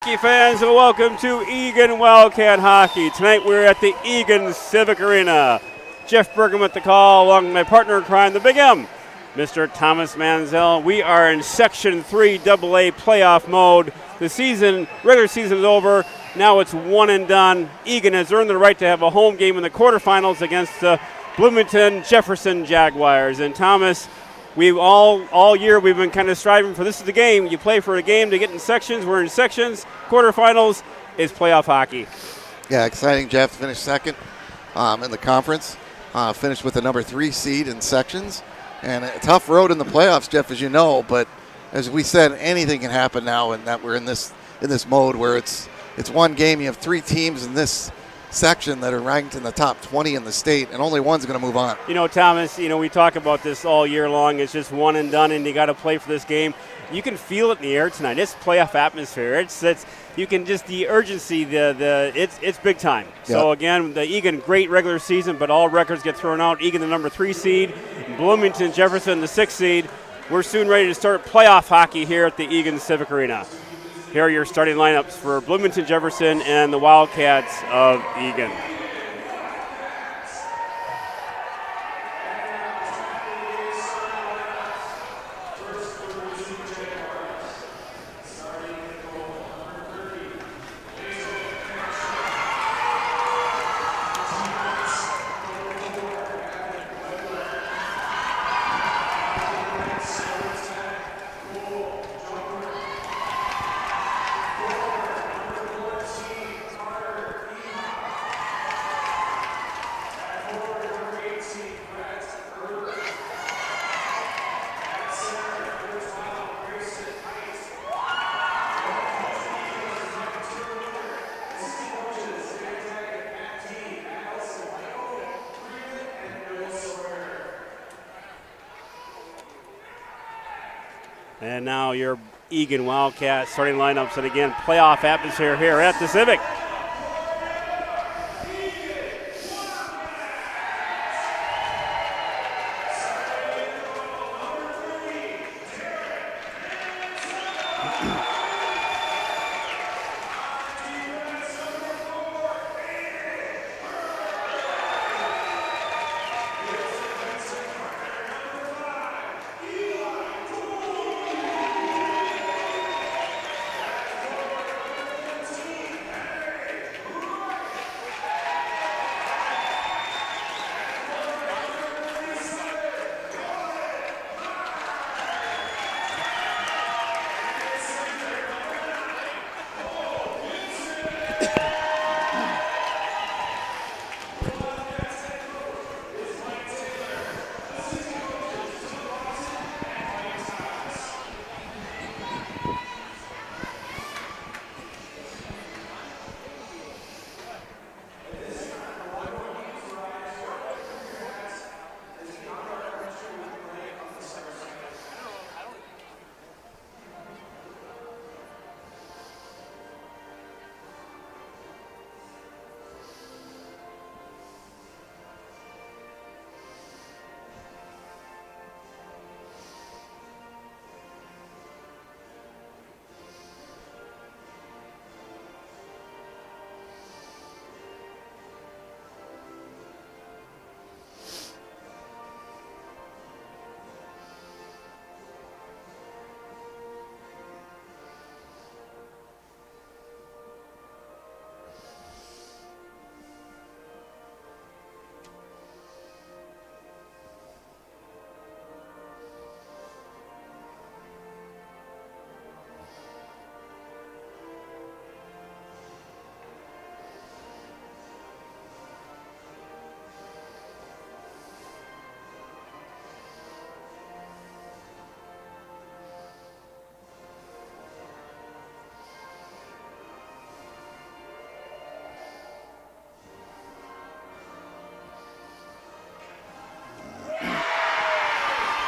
hockey fans, and welcome to Eagan Wildcat Hockey. Tonight we're at the Eagan Civic Arena. Jeff Bergen with the call, along with my partner in crime, the Big M, Mr. Thomas Manziel. We are in Section 3 AA playoff mode. The regular season is over. Now it's one and done. Eagan has earned the right to have a home game in the quarterfinals against the Bloomington Jefferson Jaguars. And Thomas, we've all year we've been kind of striving for this is the game. You play for a game to get in sections. We're in sections. Quarterfinals is playoff hockey. Yeah, exciting. Jeff finished second in the conference. Finished with the number 3 seed in sections. And a tough road in the playoffs, Jeff, as you know. But as we said, anything can happen now, and that we're in this mode where it's one game. You have 3 teams in this section that are ranked in the top 20 in the state, and only one's going to move on. You know, Thomas, we talk about this all year long. It's just one and done, and you got to play for this game. You can feel it in the air tonight. It's playoff atmosphere. It's you can just the urgency. It's big time. Yep. So again, the Eagan great regular season, but all records get thrown out. Eagan the number 3 seed, Bloomington Jefferson the 6th seed. We're soon ready to start playoff hockey here at the Eagan Civic Arena. Here are your starting lineups for Bloomington Jefferson and the Wildcats of Eagan. And now your Eagan Wildcats starting lineups, and again, playoff atmosphere here at the Civic.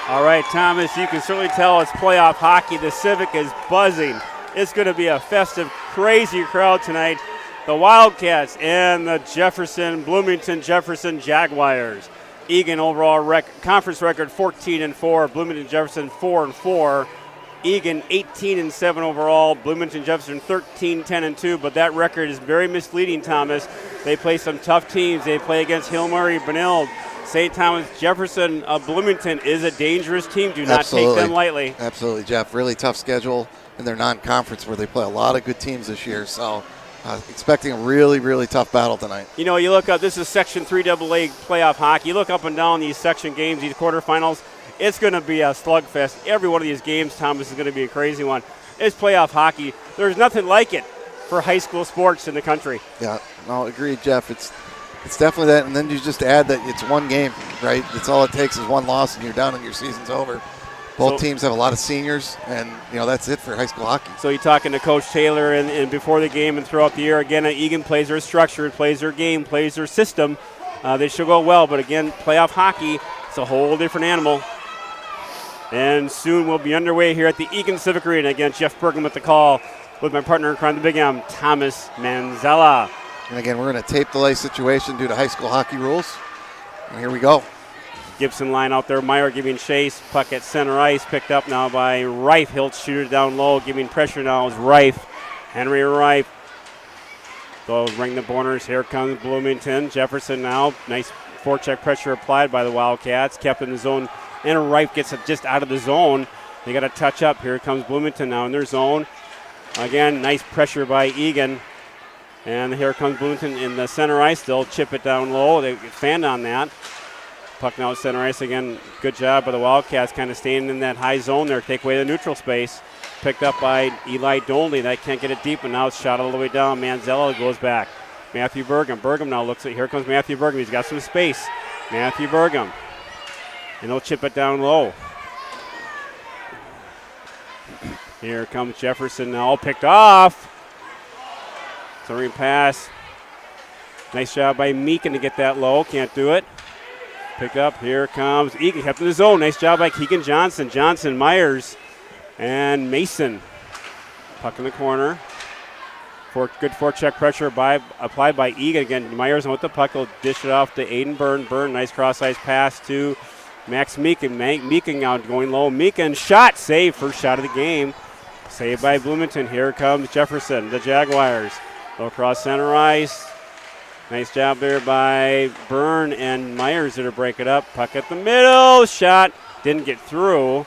All right, Thomas, you can certainly tell it's playoff hockey. The Civic is buzzing. It's going to be a festive, crazy crowd tonight. The Wildcats and the Bloomington Jefferson Jaguars. Eagan overall conference record 14-4. Bloomington Jefferson 4-4. Eagan 18-7 overall. Bloomington Jefferson 13-10-2, but that record is very misleading, Thomas. They play some tough teams. They play against Hill Murray, Benilde, St. Thomas. Jefferson. Bloomington is a dangerous team. Do not take them lightly. Absolutely, Jeff. Really tough schedule in their non-conference where they play a lot of good teams this year. So expecting a really, really tough battle tonight. You know, you look up, this is Section 3 AA playoff hockey. You look up and down these section games, these quarterfinals, it's going to be a slugfest. Every one of these games, Thomas, is going to be a crazy one. It's playoff hockey. There's nothing like it for high school sports in the country. Yeah, no, agreed, Jeff. It's definitely that, and then you just add that it's one game, right? It's all it takes is one loss, and you're done, and your season's over. Both teams have a lot of seniors, and that's it for high school hockey. So you're talking to Coach Taylor, and before the game and throughout the year, again, Eagan plays their structure, plays their game, plays their system. They should go well, but again, playoff hockey, it's a whole different animal. And soon we'll be underway here at the Eagan Civic Arena. Again, Jeff Bergman with the call with my partner in crime, the Big M, Thomas Manzella. And again, we're in a tape delay situation due to high school hockey rules. And here we go. Gibson line out there. Meyer giving chase. Puck at center ice. Picked up now by Reif. He'll shoot it down low. Giving pressure now is Reif. Henry Reif. They'll ring the corners. Here comes Bloomington. Jefferson now. Nice forecheck pressure applied by the Wildcats. Kept in the zone. And Reif gets it just out of the zone. They got to touch up. Here comes Bloomington now in their zone. Again, nice pressure by Eagan. And here comes Bloomington in the center ice. They'll chip it down low. They fanned on that. Puck now at center ice again. Good job by the Wildcats kind of staying in that high zone there. Take away the neutral space. Picked up by Eli Dolney. That can't get it deep, and now it's shot all the way down. Manzella goes back. Matthew Burgum. Burgum now looks at, here comes Matthew Burgum. He's got some space. Matthew Burgum. And they'll chip it down low. Here comes Jefferson now, picked off. Throwing pass. Nice job by Meakin to get that low. Can't do it. Pick up. Here comes Eagan. Kept in the zone. Nice job by Keegan Johnson. Johnson, Myers, and Mason. Puck in the corner. Good forecheck pressure applied by Eagan. Again, Myers with the puck will dish it off to Aiden Byrne. Byrne, nice cross-ice pass to Max Meakin. Meakin out going low. Meakin shot. Save. First shot of the game. Saved by Bloomington. Here comes Jefferson, the Jaguars. Low across center ice. Nice job there by Byrne and Myers to break it up. Puck at the middle. Shot. Didn't get through.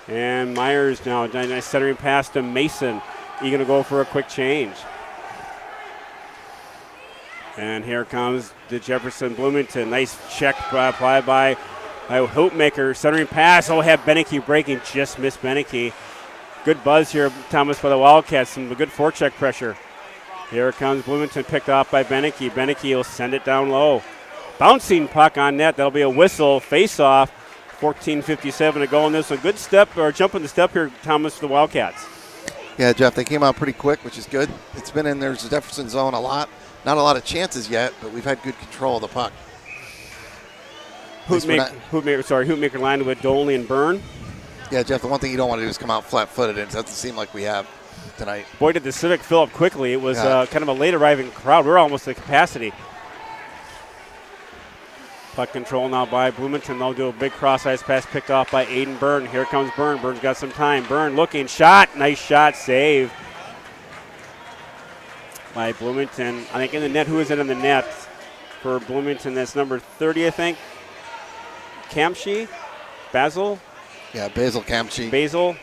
And Myers now, nice centering pass to Mason. Eagan to go for a quick change. And here comes the Jefferson Bloomington. Nice check applied by Hoopmaker. Centering pass. Oh, have Beneke breaking. Just missed Beneke. Good buzz here, Thomas, by the Wildcats. Some good forecheck pressure. Here comes Bloomington, picked off by Beneke. Beneke will send it down low. Bouncing puck on net. That'll be a whistle. Face off. 14:57 to go in this. A good step or jump in the step here, Thomas, for the Wildcats. Yeah, Jeff, they came out pretty quick, which is good. It's been in their Jefferson zone a lot. Not a lot of chances yet, but we've had good control of the puck. Hoopmaker lined with Dolney and Byrne. Yeah, Jeff, the one thing you don't want to do is come out flat-footed, and it doesn't seem like we have tonight. Boy, did the Civic fill up quickly. It was kind of a late arriving crowd. We're almost at capacity. Puck control now by Bloomington. They'll do a big cross-ice pass picked off by Aiden Byrne. Here comes Byrne. Byrne's got some time. Byrne looking. Shot. Nice shot. Save by Bloomington. I think in the net. Who is it in the net for Bloomington? That's number 30, I think. Kamshi? Basil? Yeah, Basil Kamshi. Basil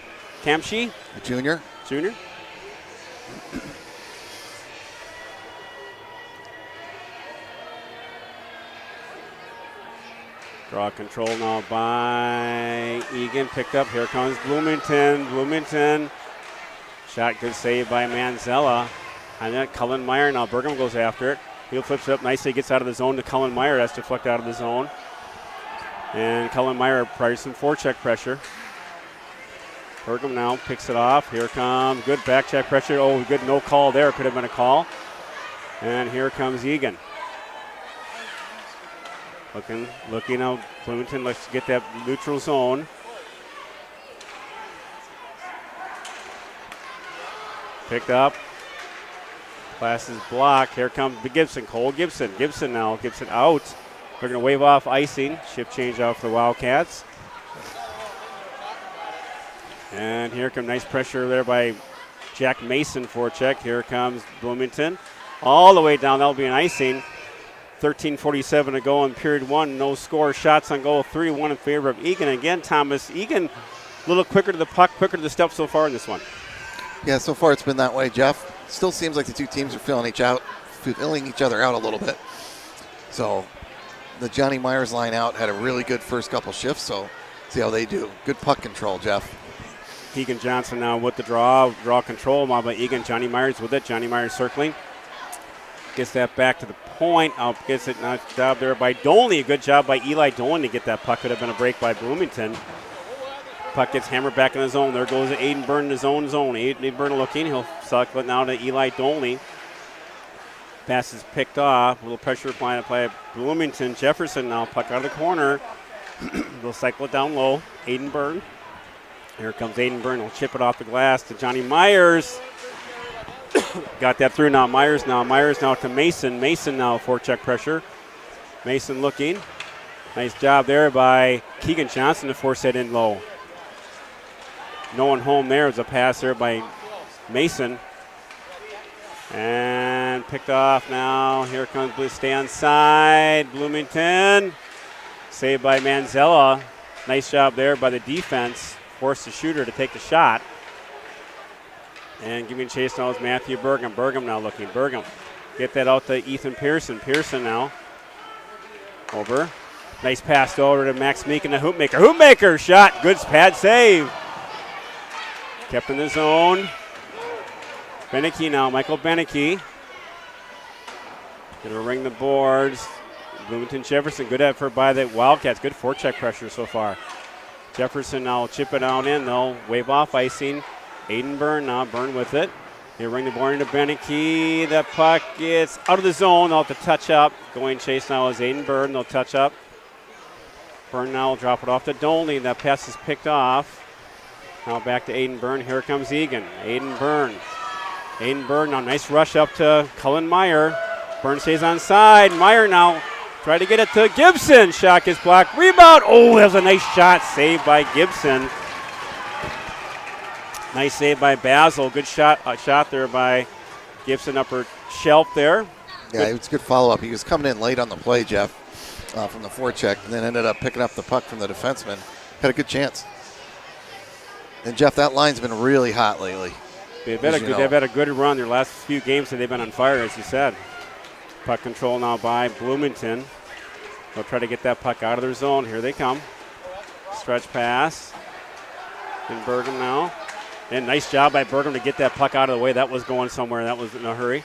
Kamshi? Junior. Draw control now by Eagan. Picked up. Here comes Bloomington. Shot good save by Manzella. And then Cullen Meyer. Now Burgum goes after it. He flips it up nicely. Gets out of the zone to Cullen Meyer. Has to deflect out of the zone. And Cullen Meyer applies some forecheck pressure. Burgum now picks it off. Here comes good back check pressure. Oh, good no call there. Could have been a call. And here comes Eagan. Looking out. Bloomington lets get that neutral zone. Picked up. Pass is blocked. Here comes Gibson. Cole Gibson. Gibson out. They're going to wave off icing. Shift change out for the Wildcats. And here comes nice pressure there by Jack Mason forecheck. Here comes Bloomington. All the way down. That'll be an icing. 13:47 to go in period one. No score. Shots on goal. 3-1 in favor of Eagan. Again, Thomas, Eagan a little quicker to the puck, quicker to the step so far in this one. Yeah, so far it's been that way, Jeff. Still seems like the two teams are filling each other out a little bit. So the Johnny Myers line out had a really good first couple shifts, so see how they do. Good puck control, Jeff. Eagan Johnson now with the draw control by Eagan. Johnny Myers with it. Johnny Myers circling. Gets that back to the point. Gets it. Nice job there by Dolney. Good job by Eli Dolney to get that puck. Could have been a break by Bloomington. Puck gets hammered back in the zone. There goes Aiden Byrne in his own zone. Aiden Byrne looking. He'll suck it now to Eli Dolney. Pass is picked off. A little pressure applied by Bloomington. Jefferson now. Puck out of the corner. They'll cycle it down low. Aiden Byrne. Here comes Aiden Byrne. He'll chip it off the glass to Johnny Myers. Got that through now. Myers now to Mason. Mason now forecheck pressure. Mason looking. Nice job there by Keegan Johnson to force that in low. No one home there. It was a pass there by Mason. And picked off now. Here comes Blue. Stay on side. Bloomington. Saved by Manzella. Nice job there by the defense. Forced the shooter to take the shot. And giving chase now is Matthew Burgum. Burgum now looking. Burgum. Get that out to Ethan Pearson. Pearson now. Over. Nice pass over to Max Meekin, the Hoopmaker. Hoopmaker shot. Good pad save. Kept in the zone. Beneke now. Michael Beneke. Going to ring the boards. Bloomington Jefferson. Good effort by the Wildcats. Good forecheck pressure so far. Jefferson now will chip it out in. They'll wave off icing. Aiden Byrne now. Byrne with it. They ring the board into Beneke. The puck gets out of the zone. They'll have to touch up. Going chase now is Aiden Byrne. They'll touch up. Byrne now will drop it off to Dolney. That pass is picked off. Now back to Aiden Byrne. Here comes Eagan. Aiden Byrne. Aiden Byrne now. Nice rush up to Cullen Meyer. Byrne stays on side. Meyer now try to get it to Gibson. Shot gets blocked. Rebound. Oh, that was a nice shot. Saved by Gibson. Nice save by Basil. Good shot there by Gibson, upper shelf there. Yeah, it was a good follow-up. He was coming in late on the play, Jeff, from the forecheck, and then ended up picking up the puck from the defenseman. Had a good chance. And, Jeff, that line's been really hot lately. They've had a good run. Their last few games, they've been on fire, as you said. Puck control now by Bloomington. They'll try to get that puck out of their zone. Here they come. Stretch pass. And Burgum now. And nice job by Burgum to get that puck out of the way. That was going somewhere. That was in a hurry.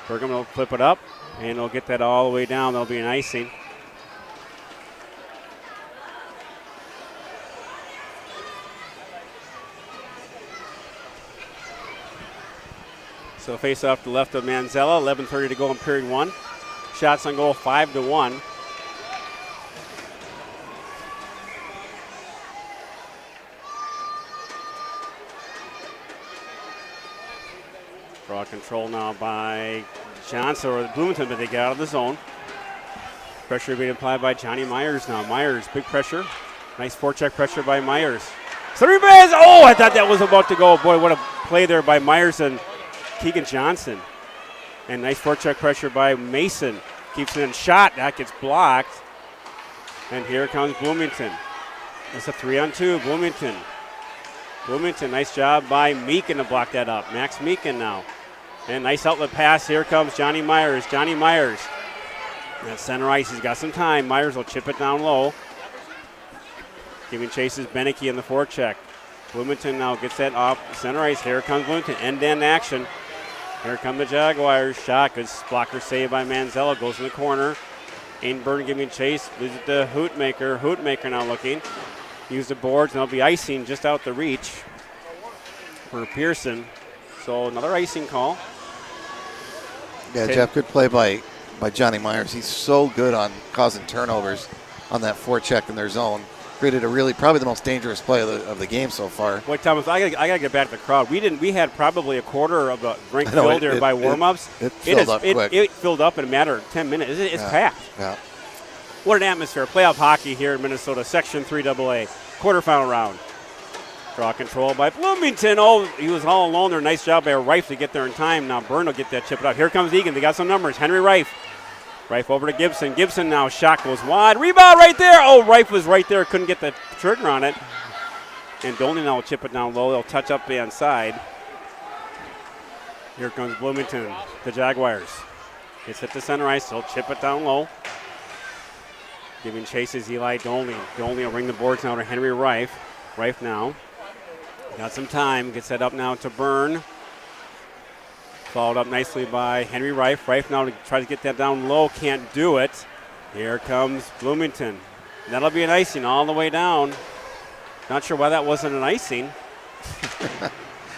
Burgum will flip it up, and they'll get that all the way down. There'll be an icing. So face off to the left of Manzella. 11:30 to go in period one. Shots on goal 5-1. Draw control now by Johnson or Bloomington, but they get out of the zone. Pressure being applied by Johnny Myers now. Myers, big pressure. Nice forecheck pressure by Myers. Three base. Oh, I thought that was about to go. Boy, what a play there by Myers and Keegan Johnson. And nice forecheck pressure by Mason. Keeps it in shot. That gets blocked. And here comes Bloomington. It's a 3-on-2. Bloomington, nice job by Meekin to block that up. Max Meekin now. And nice outlet pass. Here comes Johnny Myers. At center ice, he's got some time. Myers will chip it down low. Giving chases Beneke in the forecheck. Bloomington now gets that off center ice. Here comes Bloomington. End-to-end action. Here come the Jaguars. Shot. Good blocker save by Manzella. Goes in the corner. Aiden Byrne giving chase. Leaves it to Hootmaker. Hootmaker now looking. Use the boards, and they'll be icing just out the reach for Pearson. So another icing call. Yeah, Jeff, good play by Johnny Myers. He's so good on causing turnovers on that forecheck in their zone. Created probably the most dangerous play of the game so far. Boy, Thomas, I gotta get back to the crowd. We had probably a quarter of the rink filled here by warm-ups. It filled up quick. It filled up in a matter of 10 minutes. It's packed. Yeah. What an atmosphere. Playoff hockey here in Minnesota, Section 3AA, quarterfinal round. Draw control by Bloomington. Oh, he was all alone there. Nice job by Rife to get there in time. Now Byrne will get that chip out. Here comes Eagan. They got some numbers. Henry Rife. Rife over to Gibson. Gibson now. Shot goes wide. Rebound right there. Oh, Rife was right there. Couldn't get the trigger on it. And Dolny now will chip it down low. They'll touch up the inside. Here comes Bloomington. The Jaguars. It's hit the center ice. They'll chip it down low. Giving chases Eli Dolny. Dolny will ring the boards now to Henry Rife. Rife now. Got some time. Gets that up now to Byrne. Followed up nicely by Henry Rife. Rife now to try to get that down low. Can't do it. Here comes Bloomington. That'll be an icing all the way down. Not sure why that wasn't an icing.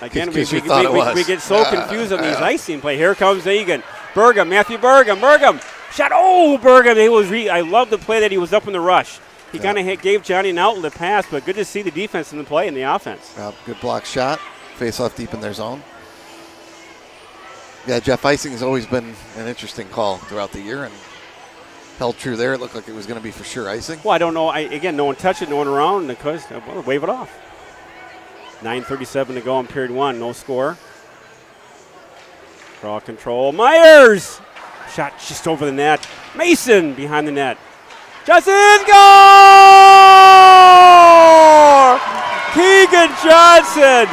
Again, we get so confused on these icing play. Here comes Eagan. Burgum, Matthew Burgum. Burgum. Shot. Oh, Burgum. I love the play that he was up in the rush. He kind of gave Johnny an outlet pass, but good to see the defense in the play and the offense. Good block shot. Face off deep in their zone. Yeah, Jeff, icing has always been an interesting call throughout the year and held true there. It looked like it was going to be for sure icing. Well, I don't know. Again, no one touched it, no one around. Because wave it off. 9:37 to go in period one. No score. Draw control. Myers! Shot just over the net. Mason behind the net. Johnson, score! Keegan Johnson.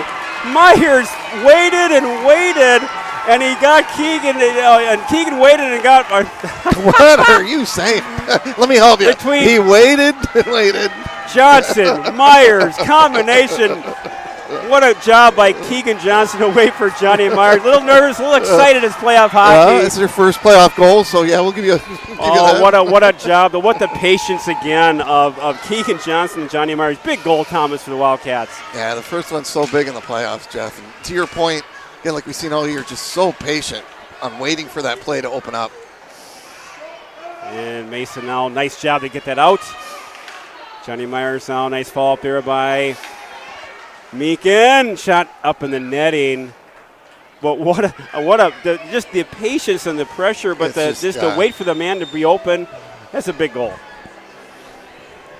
Myers waited and waited, and he got Keegan, and Keegan waited and got. What are you saying? Let me help you. He waited and waited. Johnson, Myers, combination. What a job by Keegan Johnson to wait for Johnny Myers. A little nervous, a little excited as playoff hockey. It's their first playoff goal, so yeah, we'll give you that. What a job. What the patience again of Keegan Johnson and Johnny Myers. Big goal, Thomas, for the Wildcats. Yeah, the first one's so big in the playoffs, Jeff. And to your point, again, like we've seen all year, just so patient on waiting for that play to open up. And Mason now, nice job to get that out. Johnny Myers now, nice fall up there by Meakin. Shot up in the netting. But just the patience and the pressure, but to wait for the man to be open, that's a big goal.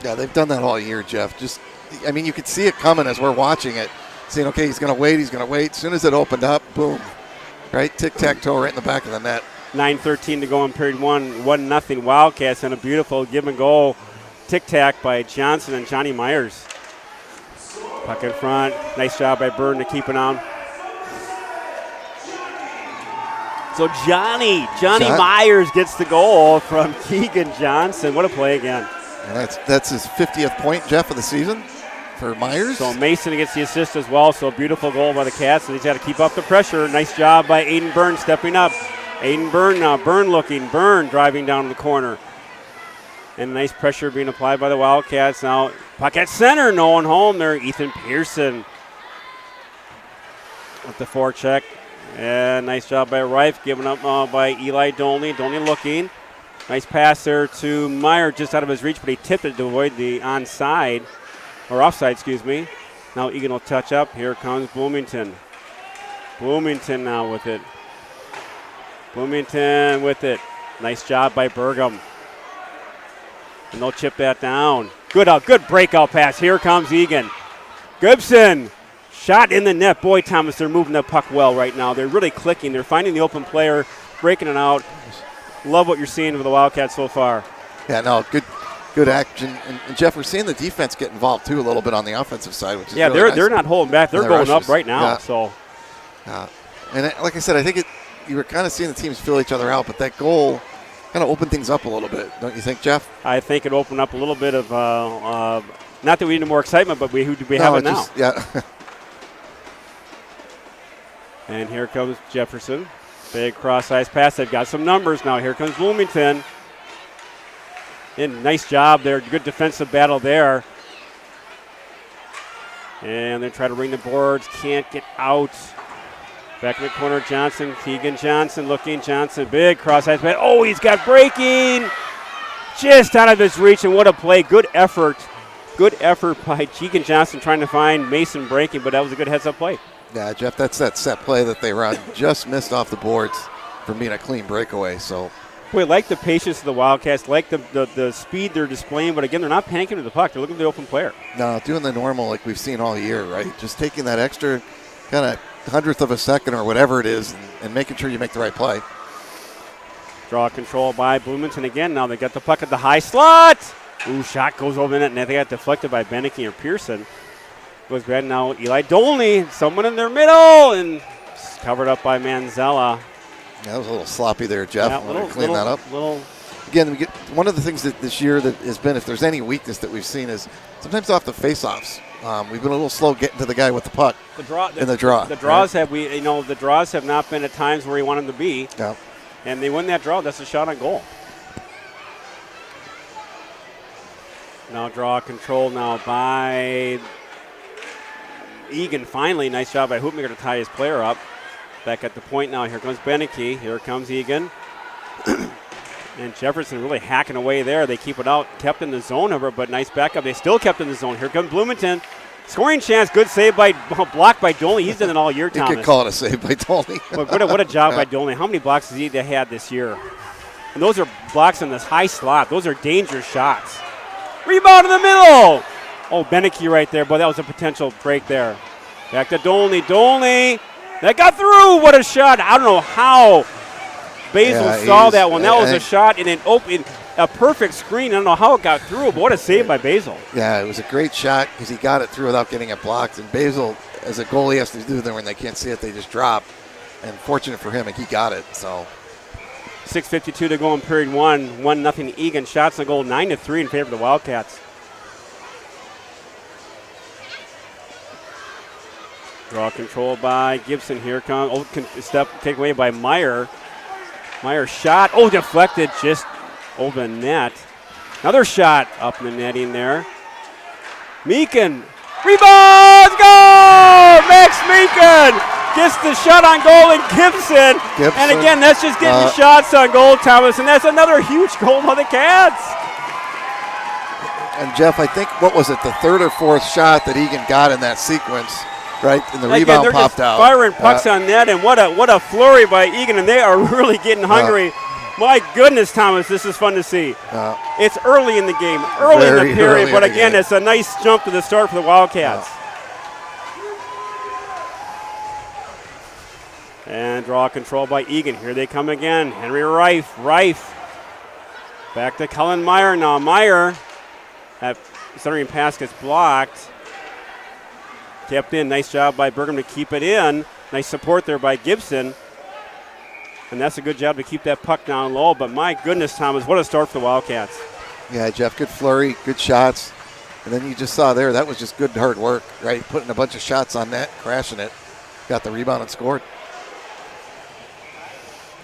Yeah, they've done that all year, Jeff. You could see it coming as we're watching it, saying, okay, he's going to wait. As soon as it opened up, boom, right? Tic-tac-toe right in the back of the net. 9:13 to go in period one. 1-0 Wildcats, and a beautiful give and go tic-tac by Johnson and Johnny Myers. Puck in front. Nice job by Byrne to keep it on. So Johnny Myers gets the goal from Keegan Johnson. What a play again. And that's his 50th point, Jeff, of the season for Myers. So Mason gets the assist as well. So a beautiful goal by the Cats, and he's got to keep up the pressure. Nice job by Aiden Byrne stepping up. Aiden Byrne now. Byrne driving down the corner. And nice pressure being applied by the Wildcats. Now puck at center, no one home there. Ethan Pearson with the forecheck. And nice job by Rife, given up by Eli Dolny. Dolny looking. Nice pass there to Meyer, just out of his reach, but he tipped it to avoid the offside. Now Eagan will touch up. Here comes Bloomington. Bloomington now with it. Nice job by Burgum. And they'll chip that down. Good breakout pass. Here comes Eagan. Gibson. Shot in the net. Boy, Thomas, they're moving the puck well right now. They're really clicking. They're finding the open player, breaking it out. Love what you're seeing with the Wildcats so far. Yeah, no, good action. And Jeff, we're seeing the defense get involved, too, a little bit on the offensive side, which is really nice. They're not holding back. They're going up right now. Yeah. So, and like I said, I think you were kind of seeing the teams fill each other out, but that goal kind of opened things up a little bit, don't you think, Jeff? I think it opened up a little bit of, not that we need more excitement, but who do we have it now? Yeah. And here comes Jefferson. Big cross-ice pass. They've got some numbers now. Here comes Bloomington. And nice job there. Good defensive battle there. And they try to ring the boards. Can't get out. Back in the corner, Johnson. Keegan Johnson looking. Johnson, big cross-ice pass. Oh, he's got breaking. Just out of his reach, and what a play. Good effort. Good effort by Keegan Johnson trying to find Mason breaking, but that was a good heads-up play. Yeah, Jeff, that's that set play that they run. Just missed off the boards from being a clean breakaway. So Boy, like the patience of the Wildcats, like the speed they're displaying, but again, they're not panicking with the puck. They're looking for the open player. No, doing the normal like we've seen all year, right? Just taking that extra kind of hundredth of a second or whatever it is and making sure you make the right play. Draw control by Bloomington again. Now they got the puck at the high slot. Ooh, shot goes over the net, and they got deflected by Beneke or Pearson. Goes back now, Eli Dolney, someone in their middle, and covered up by Manzella. Yeah, that was a little sloppy there, Jeff. Yeah, Clean that up. Again, we get one of the things that this year that has been, if there's any weakness that we've seen, is sometimes off the face-offs. We've been a little slow getting to the guy with the puck. The draw. The draws the draws have not been at times where you want them to be. Yeah. And they win that draw. That's a shot on goal. Now draw control now by Eagan. Finally, nice job by Hoopmaker to tie his player up. Back at the point now. Here comes Beneke. Here comes Eagan. And Jefferson really hacking away there. They keep it out. Kept in the zone, however, but nice backup. They still kept in the zone. Here comes Bloomington. Scoring chance. Good save by blocked by Dolney. He's done it all year, Thomas. You could call it a save by Dolney. what a job by Dolney. How many blocks has he had this year? And those are blocks in this high slot. Those are dangerous shots. Rebound in the middle. Oh, Beneke right there, but that was a potential break there. Back to Dolney. Dolney. That got through. What a shot. I don't know how Basil saw that one. That was a shot in a perfect screen. I don't know how it got through, but what a save by Basil. Yeah, it was a great shot because he got it through without getting it blocked. And Basil, as a goalie, has to do that when they can't see it, they just drop. And fortunate for him, he got it. So 6:52 to go in period one. 1-0 Eagan. Shots on goal 9-3 in favor of the Wildcats. Draw control by Gibson. Here comes step taken away by Meyer. Meyer shot. Oh, deflected just over the net. Another shot up in the netting there. Meakin. Rebound! Goal! Max Meakin gets the shot on goal in Gibson. And again, that's just getting shots on goal, Thomas. And that's another huge goal by the Cats. And Jeff, I think, what was it, the third or fourth shot that Eagan got in that sequence? Right, and the rebound popped out. Firing pucks on net, and what a flurry by Eagan, and they are really getting hungry. My goodness, Thomas, this is fun to see. It's early in the game, early in the period, but again, it's a nice jump to the start for the Wildcats. And draw control by Eagan. Here they come again. Henry Rife. Back to Cullen Meyer now. Meyer, that centering pass gets blocked. Kept in. Nice job by Burgum to keep it in. Nice support there by Gibson. And that's a good job to keep that puck down low. But my goodness, Thomas, what a start for the Wildcats. Yeah, Jeff, good flurry, good shots. And then you just saw there, that was just good hard work, right? Putting a bunch of shots on net, crashing it. Got the rebound and scored.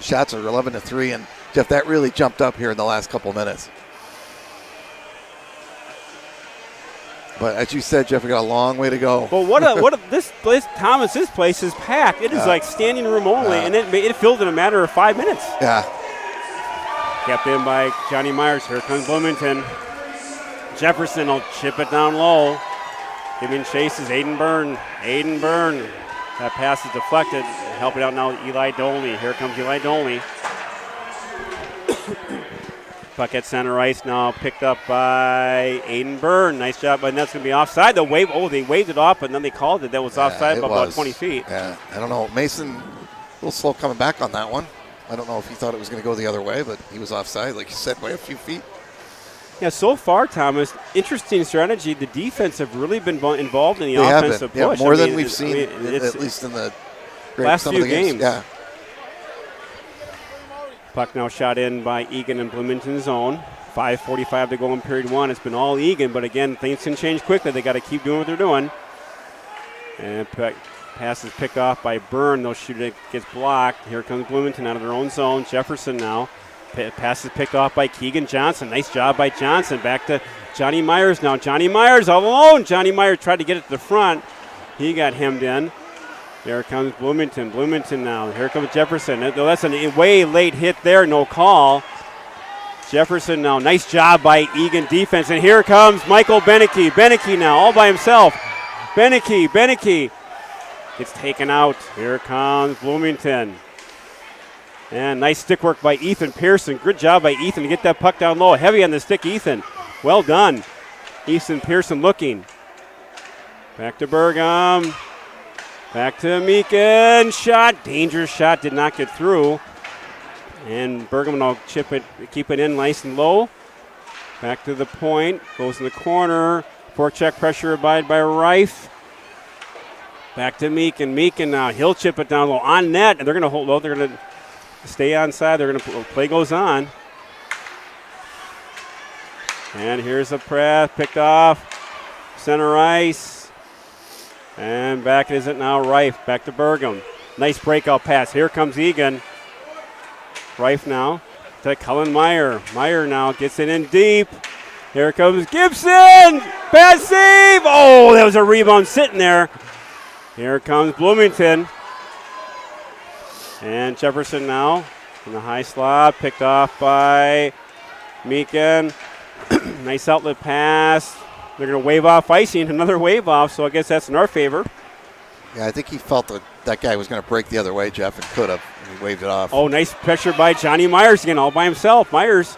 Shots are 11-3. And, Jeff, that really jumped up here in the last couple minutes. But as you said, Jeff, we got a long way to go. But this place, Thomas, this place is packed. It is like standing room only, and it filled in a matter of 5 minutes. Yeah. Kept in by Johnny Myers. Here comes Bloomington. Jefferson will chip it down low. Giving chases Aiden Byrne. That pass is deflected. Helping out now Eli Dolney. Here comes Eli Dolney. Puck at center ice now, picked up by Aiden Byrne. Nice job, but that's going to be offside. They waved it off, and then they called it. That was offside by about 20 feet. Yeah, I don't know. Mason, a little slow coming back on that one. I don't know if he thought it was going to go the other way, but he was offside, like you said, by a few feet. Yeah, so far, Thomas, interesting strategy. The defense have really been involved in the offensive push. Yeah, more than we've seen, at least in the last few games. Yeah. Puck now shot in by Eagan in Bloomington's zone. 5:45 to go in period one. It's been all Eagan, but again, things can change quickly. They got to keep doing what they're doing. And pass is picked off by Byrne. They'll shoot it, gets blocked. Here comes Bloomington out of their own zone. Jefferson now. Pass is picked off by Keegan Johnson. Nice job by Johnson. Back to Johnny Myers now. Johnny Myers all alone. Johnny Myers tried to get it to the front. He got hemmed in. There comes Bloomington. Bloomington now. Here comes Jefferson. That's a way late hit there. No call. Jefferson now. Nice job by Eagan defense. And here comes Michael Beneke. Beneke now all by himself. Beneke gets taken out. Here comes Bloomington. And nice stick work by Ethan Pearson. Good job by Ethan to get that puck down low. Heavy on the stick, Ethan. Well done. Ethan Pearson looking. Back to Burgum. Back to Meakin. Shot. Dangerous shot. Did not get through. And Burgum will keep it in nice and low. Back to the point. Goes in the corner. Forecheck pressure abide by Reif. Back to Meakin. Meakin now. He'll chip it down low on net. And they're going to hold low. They're going to stay onside. They're going to play goes on. And here's a press. Picked off. Center ice. And back is it now. Reif. Back to Burgum. Nice breakout pass. Here comes Eagan. Reif now to Cullen Meyer. Meyer now gets it in deep. Here comes Gibson. Bad save. Oh, that was a rebound sitting there. Here comes Bloomington. And Jefferson now in the high slot. Picked off by Meakin. Nice outlet pass. They're going to wave off icing. Another wave off, so I guess that's in our favor. Yeah, I think he felt that guy was going to break the other way, Jeff, and could have. And he waved it off. Oh, nice pressure by Johnny Myers again, all by himself. Myers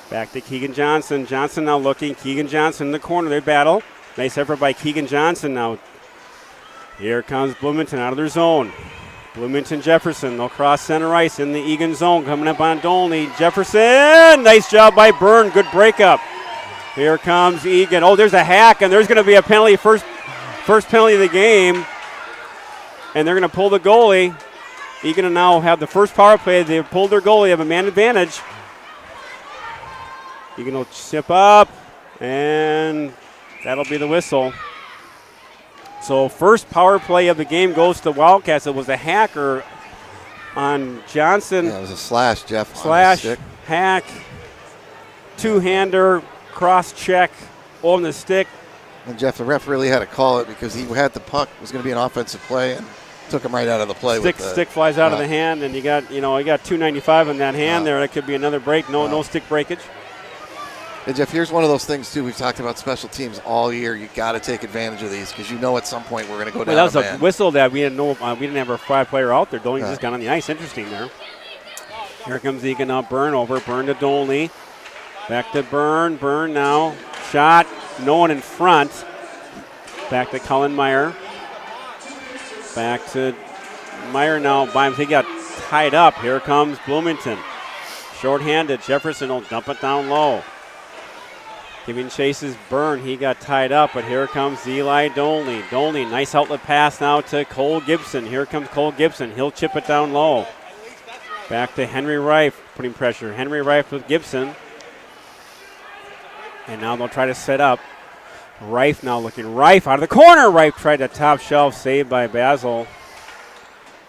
back to Keegan Johnson. Johnson now looking. Keegan Johnson in the corner. They battle. Nice effort by Keegan Johnson now. Here comes Bloomington out of their zone. Bloomington Jefferson. They'll cross center ice in the Eagan zone. Coming up on Dolney. Jefferson. Nice job by Byrne. Good breakup. Here comes Eagan. Oh, there's a hack, and there's going to be a penalty. First penalty of the game. And they're going to pull the goalie. Eagan will now have the first power play. They've pulled their goalie. They have a man advantage. Eagan will chip up, and that'll be the whistle. So first power play of the game goes to Wildcats. It was a hacker on Johnson. Yeah, it was a slash, Jeff. Slash, hack, two-hander, cross-check on the stick. And Jeff, the ref really had to call it because he had the puck. It was going to be an offensive play and took him right out of the play. Stick flies out of the hand, and you got $2.95 in that hand there. That could be another break. No stick breakage. And Jeff, here's one of those things too. We've talked about special teams all year. You got to take advantage of these because you know at some point we're going to go down. That was a whistle that we didn't know. We didn't have our 5-player out there. Dolney just got on the ice. Interesting there. Here comes Eagan now. Byrne over. Byrne to Dolney. Back to Byrne. Byrne now. Shot. No one in front. Back to Cullen Meyer. Back to Meyer now. He got tied up. Here comes Bloomington. Short-handed. Jefferson will dump it down low. Giving chases Byrne. He got tied up, but here comes Eli Dolney. Dolney, nice outlet pass now to Cole Gibson. Here comes Cole Gibson. He'll chip it down low. Back to Henry Reif, putting pressure. Henry Reif with Gibson. And now they'll try to set up. Reif now looking. Reif out of the corner. Reif tried to top shelf, saved by Basil.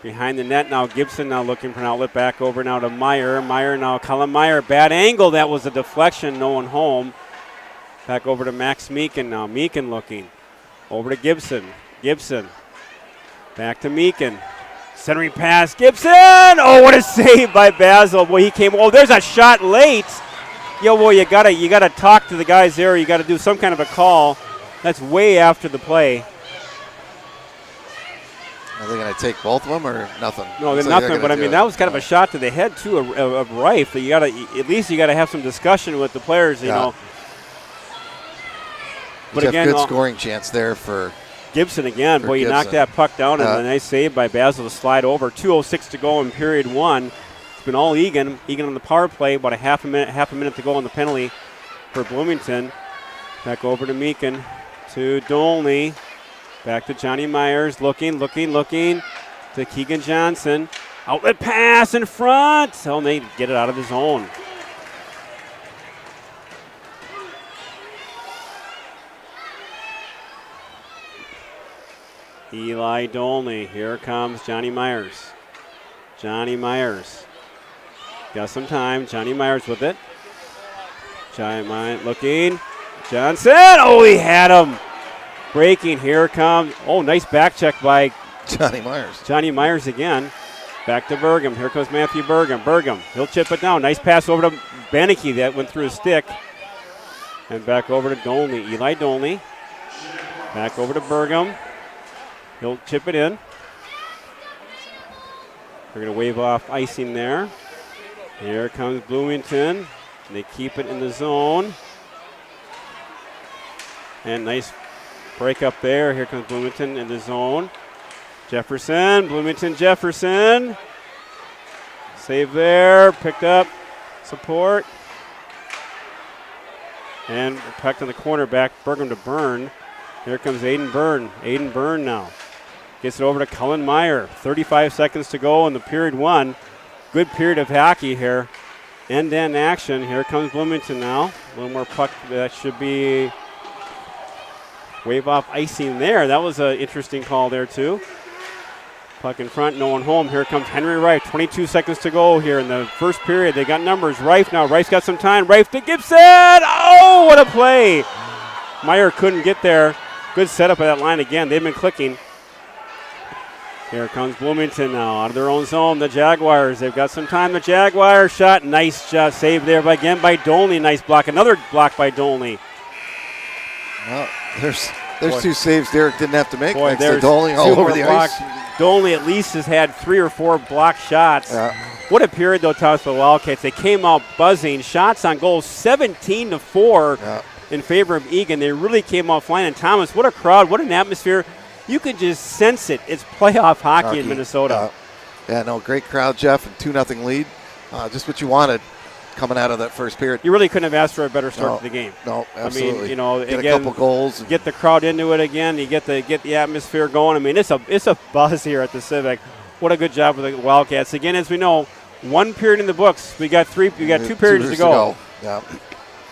Behind the net now, Gibson now looking for an outlet. Back over now to Meyer. Meyer now, Cullen Meyer. Bad angle. That was a deflection. No one home. Back over to Max Meakin now. Meakin looking. Over to Gibson. Gibson. Back to Meakin. Centering pass. Gibson! Oh, what a save by Basil. Boy, he came. Oh, there's a shot late. Yo, boy, you gotta talk to the guys there. You gotta do some kind of a call. That's way after the play. Are they going to take both of them or nothing? No, they're nothing. But I mean, that was kind of a shot to the head too of Reif. You gotta have some discussion with the players. You know. But again, good scoring chance there for Gibson again. Boy, you knocked that puck down, and a nice save by Basil to slide over. 2:06 to go in period one. It's been all Eagan. Eagan on the power play. About half a minute to go on the penalty for Bloomington. Back over to Meakin, to Dolney. Back to Johnny Myers. Looking to Keegan Johnson. Outlet pass in front. Oh, and they get it out of the zone. Eli Dolney. Here comes Johnny Myers. Johnny Myers. Got some time. Johnny Myers with it. Johnny Myers looking. Johnson. Oh, he had him. Breaking. Here comes. Oh, nice back check by Johnny Myers. Johnny Myers again. Back to Burgum. Here comes Matthew Burgum. Burgum. He'll chip it down. Nice pass over to Beneke. That went through his stick. And back over to Dolney. Eli Dolney. Back over to Burgum. He'll chip it in. They're going to wave off icing there. Here comes Bloomington. They keep it in the zone. And nice break up there. Here comes Bloomington in the zone. Jefferson, Bloomington, Jefferson. Save there, picked up, support. And back on the cornerback, Burgum to Byrne. Here comes Aiden Byrne. Aiden Byrne now. Gets it over to Cullen Meyer. 35 seconds to go in the period one. Good period of hockey here. End-to-end action. Here comes Bloomington now. A little more puck. That should be wave off icing there. That was an interesting call there too. Puck in front, no one home. Here comes Henry Reif. 22 seconds to go here in the first period. They got numbers. Reif now. Reif's got some time. Reif to Gibson. Oh, what a play. Meyer couldn't get there. Good setup of that line again. They've been clicking. Here comes Bloomington now out of their own zone. The Jaguars. They've got some time. The Jaguars shot. Nice job. Save there again by Dolney. Nice block. Another block by Dolney. Well, there's two saves Derek didn't have to make. Boy, there's Dolney all over the ice. Dolney at least has had 3 or 4 block shots. Yeah. What a period, though, Thomas, for the Wildcats. They came out buzzing. Shots on goal, 17-4 in favor of Eagan. They really came off flying. And Thomas, what a crowd, what an atmosphere. You could just sense it. It's playoff hockey in Minnesota. Great crowd, Jeff, and 2-0 lead. Just what you wanted coming out of that first period. You really couldn't have asked for a better start to the game. No, absolutely. I mean, get again, a couple goals. Get the crowd into it again. You get the atmosphere going. I mean, it's a buzz here at the Civic. What a good job with the Wildcats. Again, as we know, 1 period in the books. We got 2 periods to go. Yeah.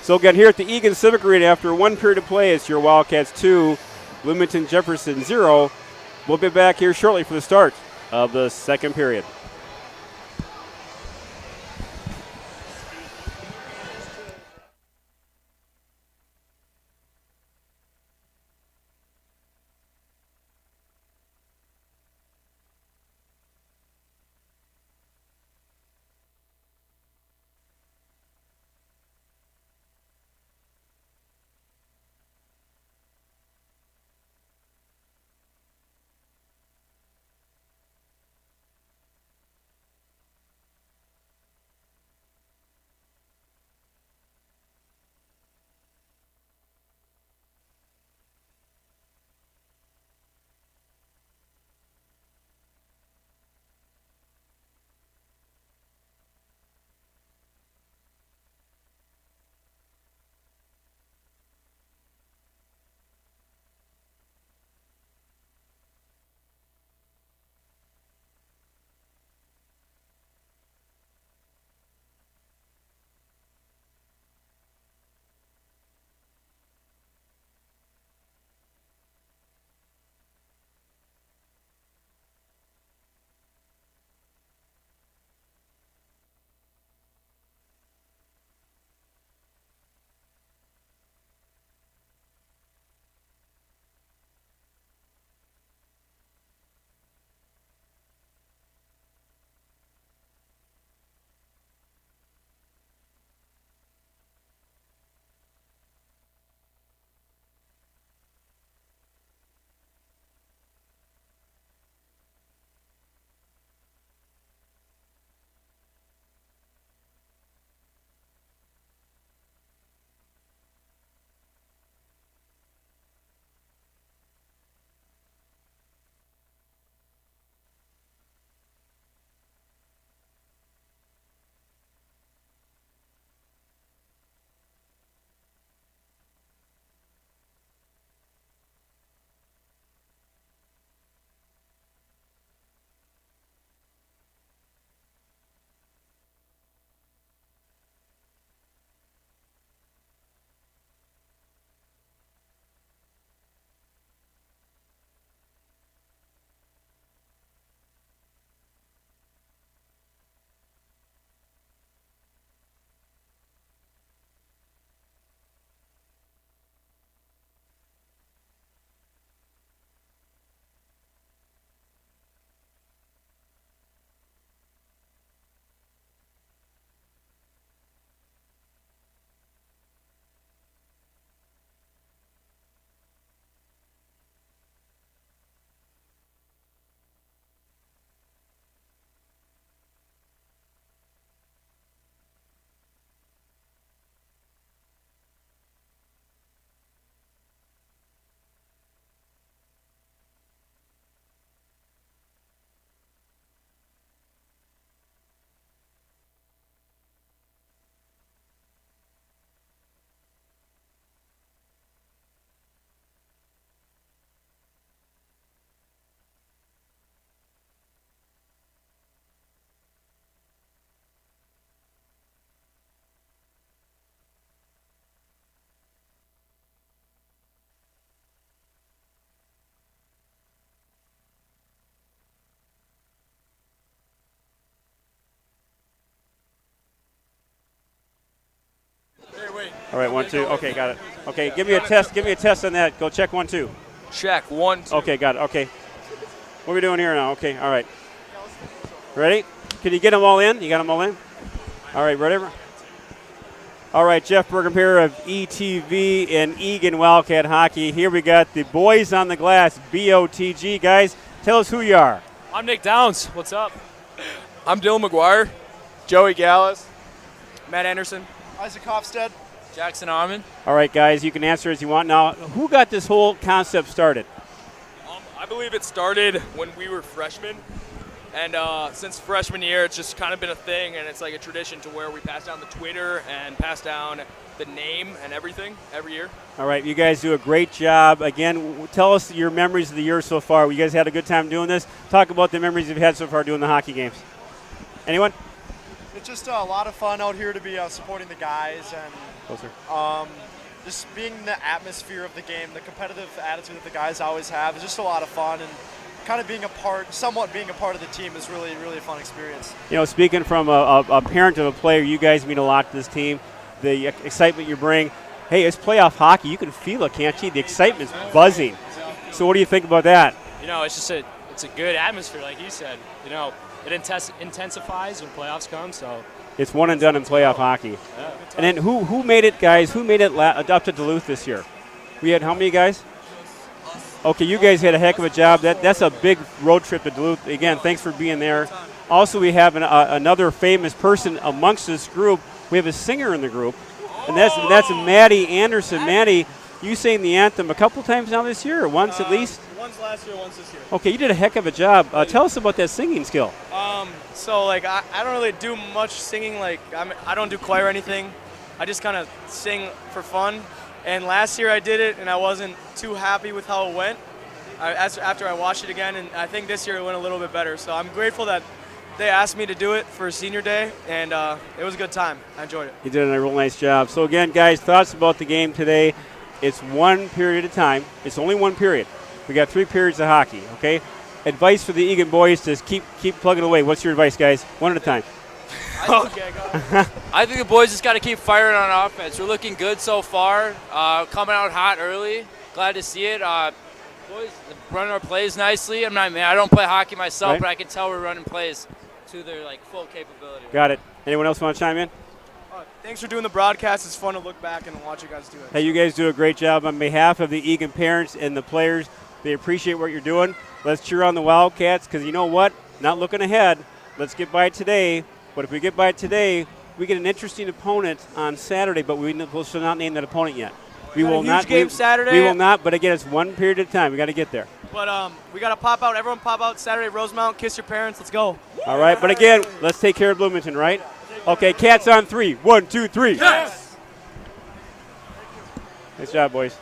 So again, here at the Eagan Civic Arena, after 1 period of play, it's your Wildcats 2, Bloomington Jefferson 0. We'll be back here shortly for the start of the second period. All right, 1, 2. Okay, got it. Okay, give me a test. Give me a test on that. Go check 1, 2. Check 1, 2. Okay, got it. Okay. What are we doing here now? Okay, all right. Ready? Can you get them all in? You got them all in? All right, ready? All right, Jeff Burgum here of ETV and Eagan Wildcat Hockey. Here we got the boys on the glass, BOTG. Guys, tell us who you are. I'm Nick Downs. What's up? I'm Dylan McGuire. Joey Gallus. Matt Anderson. Isaac Hofstad. Jackson Armin. All right, guys, you can answer as you want. Now, who got this whole concept started? I believe it started when we were freshmen. And since freshman year, it's just kind of been a thing, and it's like a tradition to where we pass down the Twitter and pass down the name and everything every year. All right, you guys do a great job. Again, tell us your memories of the year so far. You guys had a good time doing this. Talk about the memories you've had so far doing the hockey games. Anyone? It's just a lot of fun out here to be supporting the guys and just being in the atmosphere of the game, the competitive attitude that the guys always have is just a lot of fun, and kind of being somewhat being a part of the team is really, really a fun experience. You know, speaking from a parent of a player, you guys mean a lot to this team. The excitement you bring. Hey, it's playoff hockey. You can feel it, can't you? The excitement's buzzing. So what do you think about that? You know, it's just it's a good atmosphere, like you said. You know, it intensifies when playoffs come. So it's one and done in playoff hockey. Yeah. And then who made it, guys? Who made it up to Duluth this year? We had how many guys? Okay, you guys had a heck of a job. That's a big road trip to Duluth. Again, thanks for being there. Also, we have another famous person amongst this group. We have a singer in the group, and that's Maddie Anderson. Maddie, you sang the anthem a couple times now this year, or once at least? Once last year, once this year. Okay, you did a heck of a job. Tell us about that singing skill. So like I don't really do much singing. Like I don't do choir or anything. I just kind of sing for fun. And last year I did it, and I wasn't too happy with how it went after I watched it again, and I think this year it went a little bit better. So I'm grateful that they asked me to do it for senior day, and it was a good time. I enjoyed it. You did a real nice job. So again, guys, thoughts about the game today. It's one period at a time. It's only one period. We got 3 periods of hockey, okay? Advice for the Eagan boys to keep plugging away. What's your advice, guys? One at a time. I think the boys just got to keep firing on offense. We're looking good so far. Coming out hot early. Glad to see it. Boys running our plays nicely. I don't play hockey myself, right, but I can tell we're running plays to their full capability. Got it. Anyone else want to chime in? Thanks for doing the broadcast. It's fun to look back and watch you guys do it. Hey, you guys do a great job. On behalf of the Eagan parents and the players, they appreciate what you're doing. Let's cheer on the Wildcats, because you know what? Not looking ahead. Let's get by today. But if we get by today, we get an interesting opponent on Saturday, but we should not name that opponent yet. We will not. Game Saturday. We will not. But again, it's one period at a time. We got to get there. But we got to pop out. Everyone pop out Saturday, Rosemount. Kiss your parents. Let's go. All right. But again, let's take care of Bloomington, right? Okay. Cats on 3. 1, 2, 3. Yes. Nice job, boys.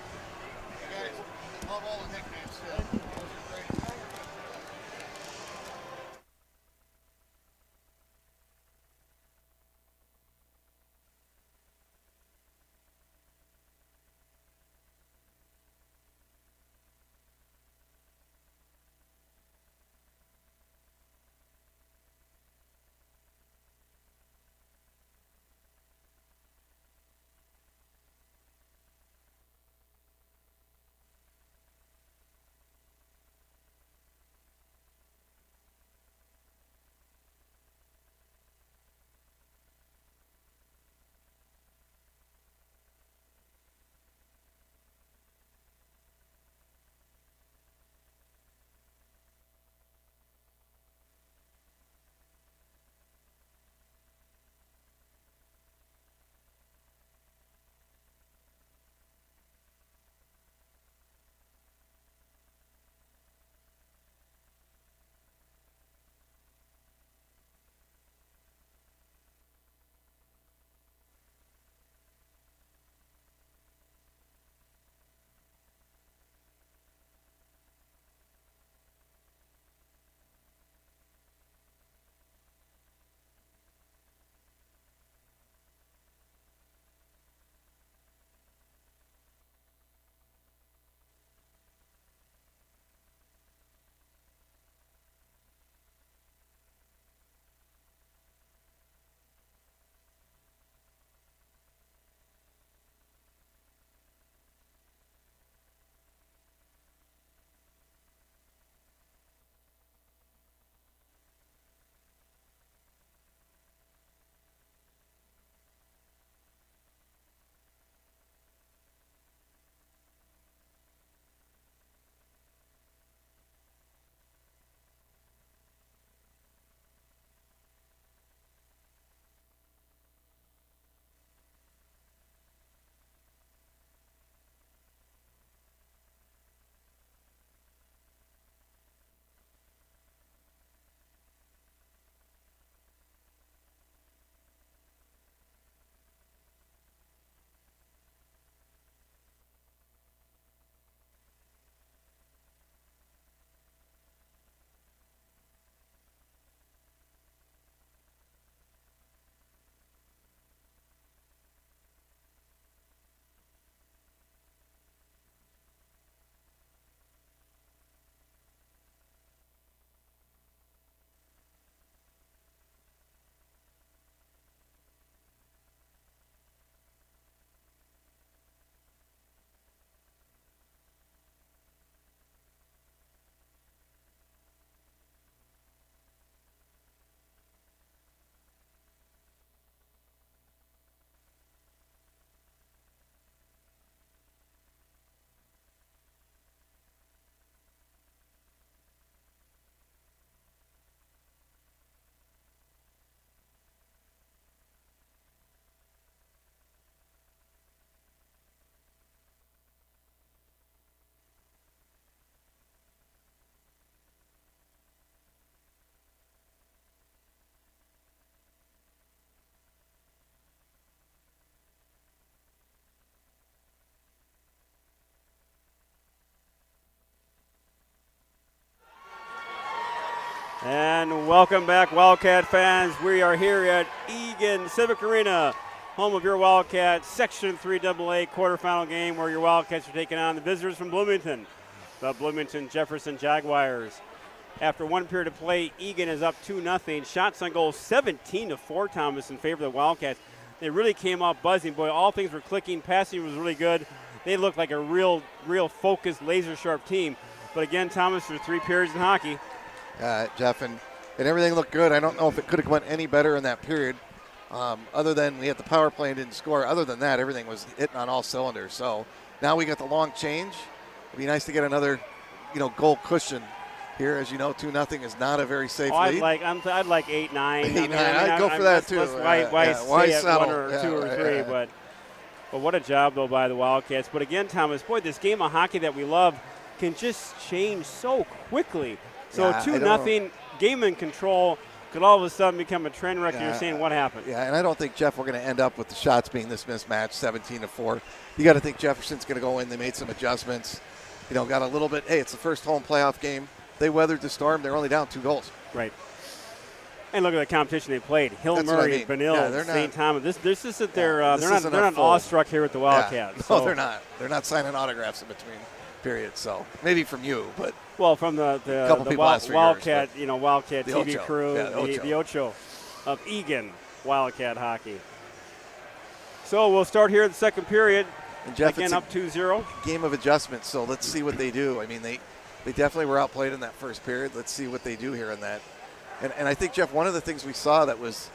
And welcome back, Wildcat fans. We are here at Eagan Civic Arena, home of your Wildcats Section 3AA quarterfinal game where your Wildcats are taking on the visitors from Bloomington, the Bloomington Jefferson Jaguars. After one period of play, Eagan is up 2-0. Shots on goal 17-4, Thomas, in favor of the Wildcats. They really came out buzzing. Boy, all things were clicking. Passing was really good. They looked like a real focused, laser-sharp team. But again, Thomas, there's 3 periods in hockey. Jeff, and everything looked good. I don't know if it could have went any better in that period. Other than we had the power play and didn't score. Other than that, everything was hitting on all cylinders. So now we got the long change. It'd be nice to get another, goal cushion here. As you know, 2-0 is not a very safe lead. I'd like 8-9. 8-9. I'd go for that too. Why stay at settle? 1 or 2 or 3? But what a job though by the Wildcats. But again, Thomas, boy, this game of hockey that we love can just change so quickly. So 2-0 game in control could all of a sudden become a train wreck. And you're saying what happened? Yeah, and I don't think, Jeff, we're going to end up with the shots being this mismatch, 17-4. You got to think Jefferson's going to go in. They made some adjustments. Got a little bit. Hey, it's the first home playoff game. They weathered the storm. They're only down 2 goals. Right. And look at the competition they played. Hill Murray, Benil, St. Thomas. This isn't their. They're not awestruck here with the Wildcats. Yeah. So. No, they're not. They're not signing autographs in between periods. So maybe from you, but. Well, from the Wildcat, years, Wildcat the TV Ocho. crew, Yeah, the Ocho of Eagan Wildcat hockey. So we'll start here in the second period. And Jeff, again, up 2-0. Game of adjustments, so let's see what they do. I mean, they definitely were outplayed in that first period. Let's see what they do here in that. And I think, Jeff, one of the things we saw that was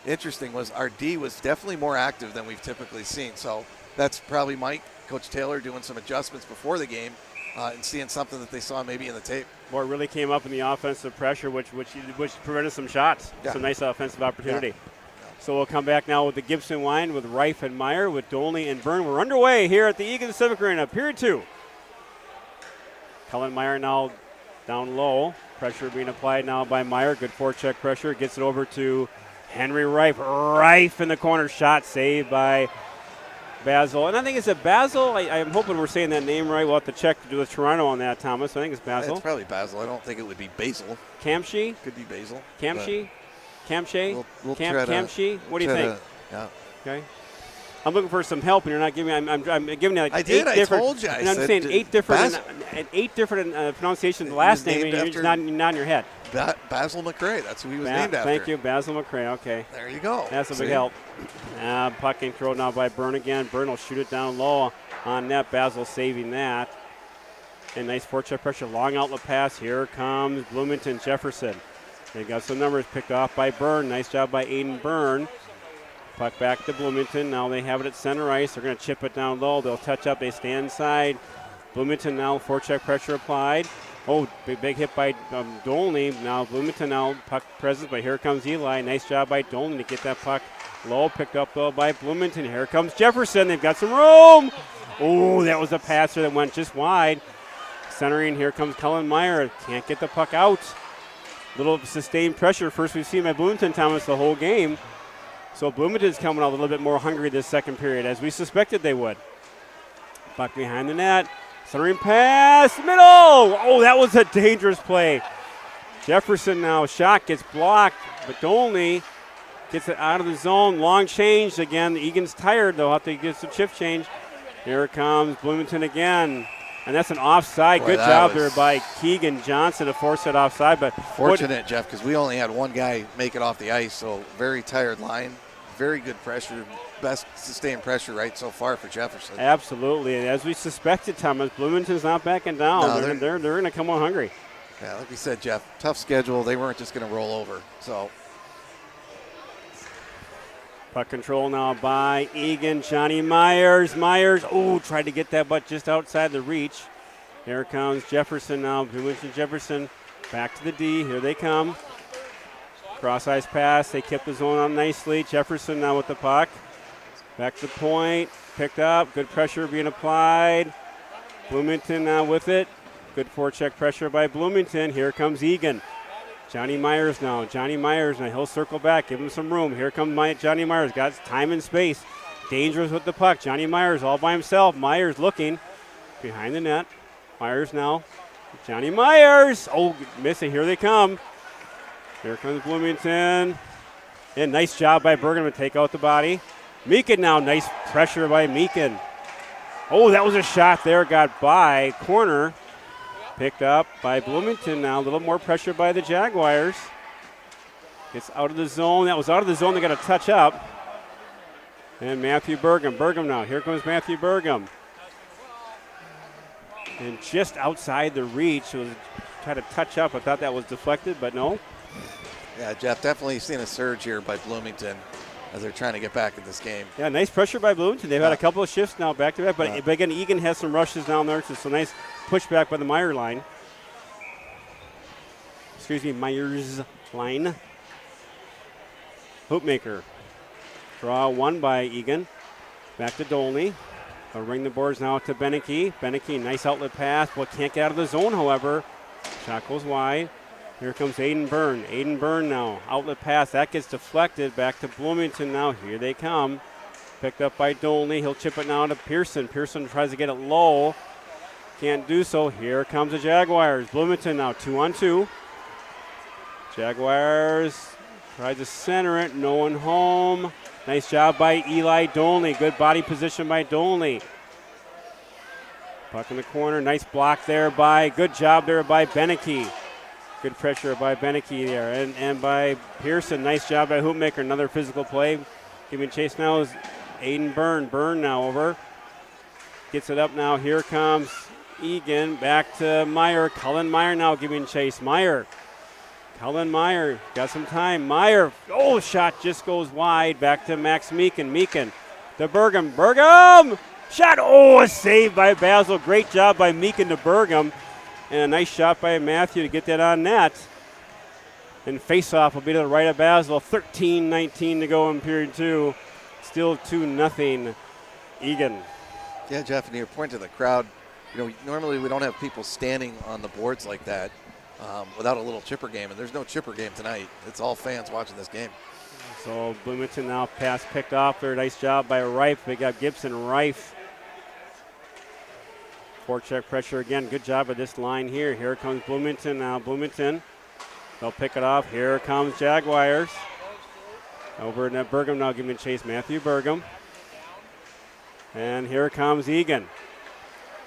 interesting was our D was definitely more active than we've typically seen. So that's probably Mike, Coach Taylor, doing some adjustments before the game. And seeing something that they saw maybe in the tape. More really came up in the offensive pressure, which prevented some shots. Yeah. Some nice offensive opportunity. Yeah. So we'll come back now with the Gibson line with Reif and Meyer, with Dolney and Byrne. We're underway here at the Eagan Civic Arena, period 2. Cullen Meyer now down low. Pressure being applied now by Meyer. Good forecheck pressure. Gets it over to Henry Reif. Reif in the corner. Shot saved by Basil. And I think it's a Basil. I'm hoping we're saying that name right. We'll have to check with Toronto on that, Thomas. I think it's Basil. It's probably Basil. I don't think it would be Basil. Camshi? Could be Basil. Camshi? Camshay? We'll Camshi? What do you think? Yeah. Okay. I'm looking for some help, and you're not giving me. I'm giving you like I 8 did. different. I told you. I'm saying 8 different pronunciations of the last name, and you're just not in your head. Basil McRae. That's who he was named after. Thank you, Basil McRae. Okay. There you go. That's a big help. Puck and throw now by Byrne again. Byrne will shoot it down low on net. Basil saving that. And nice forecheck pressure. Long outlet pass. Here comes Bloomington Jefferson. They got some numbers picked off by Byrne. Nice job by Aiden Byrne. Puck back to Bloomington. Now they have it at center ice. They're going to chip it down low. They'll touch up. They stand inside. Bloomington now forecheck pressure applied. Oh, big hit by Dolney. Now Bloomington now puck presence, but here comes Eli. Nice job by Dolney to get that puck low. Picked up though by Bloomington. Here comes Jefferson. They've got some room. Oh, that was a passer that went just wide. Centering. Here comes Cullen Meyer. Can't get the puck out. Little sustained pressure. First we've seen by Bloomington, Thomas, the whole game. So Bloomington's coming out a little bit more hungry this second period, as we suspected they would. Puck behind the net. Centering pass. Middle. Oh, that was a dangerous play. Jefferson now. Shot gets blocked, but Dolney gets it out of the zone. Long change again. Egan's tired. They'll have to get some shift change. Here comes Bloomington again. And that's an offside. Good job there by Keegan Johnson to force it offside. But fortunate, Jeff, because we only had one guy make it off the ice, so very tired line. Very good pressure. Best sustained pressure right so far for Jefferson. Absolutely. And as we suspected, Thomas, Bloomington's not backing down. No, they're going to come on hungry. Yeah, like we said, Jeff, tough schedule. They weren't just going to roll over. So puck control now by Eagan. Johnny Myers. Tried to get that, but just outside the reach. Here comes Jefferson now. Bloomington Jefferson back to the D. Here they come. Cross ice pass. They kept the zone on nicely. Jefferson now with the puck. Back to the point. Picked up. Good pressure being applied. Bloomington now with it. Good forecheck pressure by Bloomington. Here comes Eagan. Johnny Myers now. He'll circle back. Give him some room. Here comes Johnny Myers. Got time and space. Dangerous with the puck. Johnny Myers all by himself. Myers looking behind the net. Myers now. Johnny Myers. Oh, miss it. Here they come. Here comes Bloomington. And nice job by Bergman to take out the body. Meakin now, nice pressure by Meakin. Oh, that was a shot there, got by. Corner, picked up by Bloomington now. A little more pressure by the Jaguars. Gets out of the zone. That was out of the zone. They got a touch up. And Matthew Burgum. Burgum now. Here comes Matthew Burgum. And just outside the reach. Was tried to touch up. I thought that was deflected, but no. Yeah, Jeff, definitely seen a surge here by Bloomington as they're trying to get back in this game. Yeah, nice pressure by Bloomington. They've had a couple of shifts now back to back, but again, Eagan has some rushes down there, so nice pushback by the Meyer line. Excuse me, Myers line. Hoopmaker. Draw one by Eagan. Back to Dolney. They'll ring the boards now to Beneke. Beneke, nice outlet pass. Well, can't get out of the zone, however. Shot goes wide. Here comes Aiden Byrne. Aiden Byrne now. Outlet pass. That gets deflected. Back to Bloomington now. Here they come. Picked up by Dolney. He'll chip it now to Pearson. Pearson tries to get it low. Can't do so. Here comes the Jaguars. Bloomington now 2-on-2. Jaguars tries to center it. No one home. Nice job by Eli Dolney. Good body position by Dolney. Puck in the corner. Nice block there by. Good job there by Beneke. Good pressure by Beneke there. And by Pearson. Nice job by Hoopmaker. Another physical play. Giving chase now is Aiden Byrne. Byrne now over. Gets it up now. Here comes Eagan. Back to Meyer. Cullen Meyer now giving chase. Meyer. Cullen Meyer. Got some time. Meyer. Oh, shot just goes wide. Back to Max Meakin. Meakin. To Burgum. Burgum! Shot. Oh, a save by Basil. Great job by Meakin to Burgum. And a nice shot by Matthew to get that on net. And face-off will be to the right of Basil. 13-19 to go in period two. Still 2-0 Eagan. Yeah, Jeff, and your point to the crowd, normally we don't have people standing on the boards like that without a little chipper game, and there's no chipper game tonight. It's all fans watching this game. So Bloomington now pass picked off there. Nice job by Rife. They got Gibson Rife. Forecheck pressure again. Good job of this line here. Here comes Bloomington now. Bloomington. They'll pick it off. Here comes Jaguars. Over in Burgum now giving chase. Matthew Burgum. And here comes Eagan.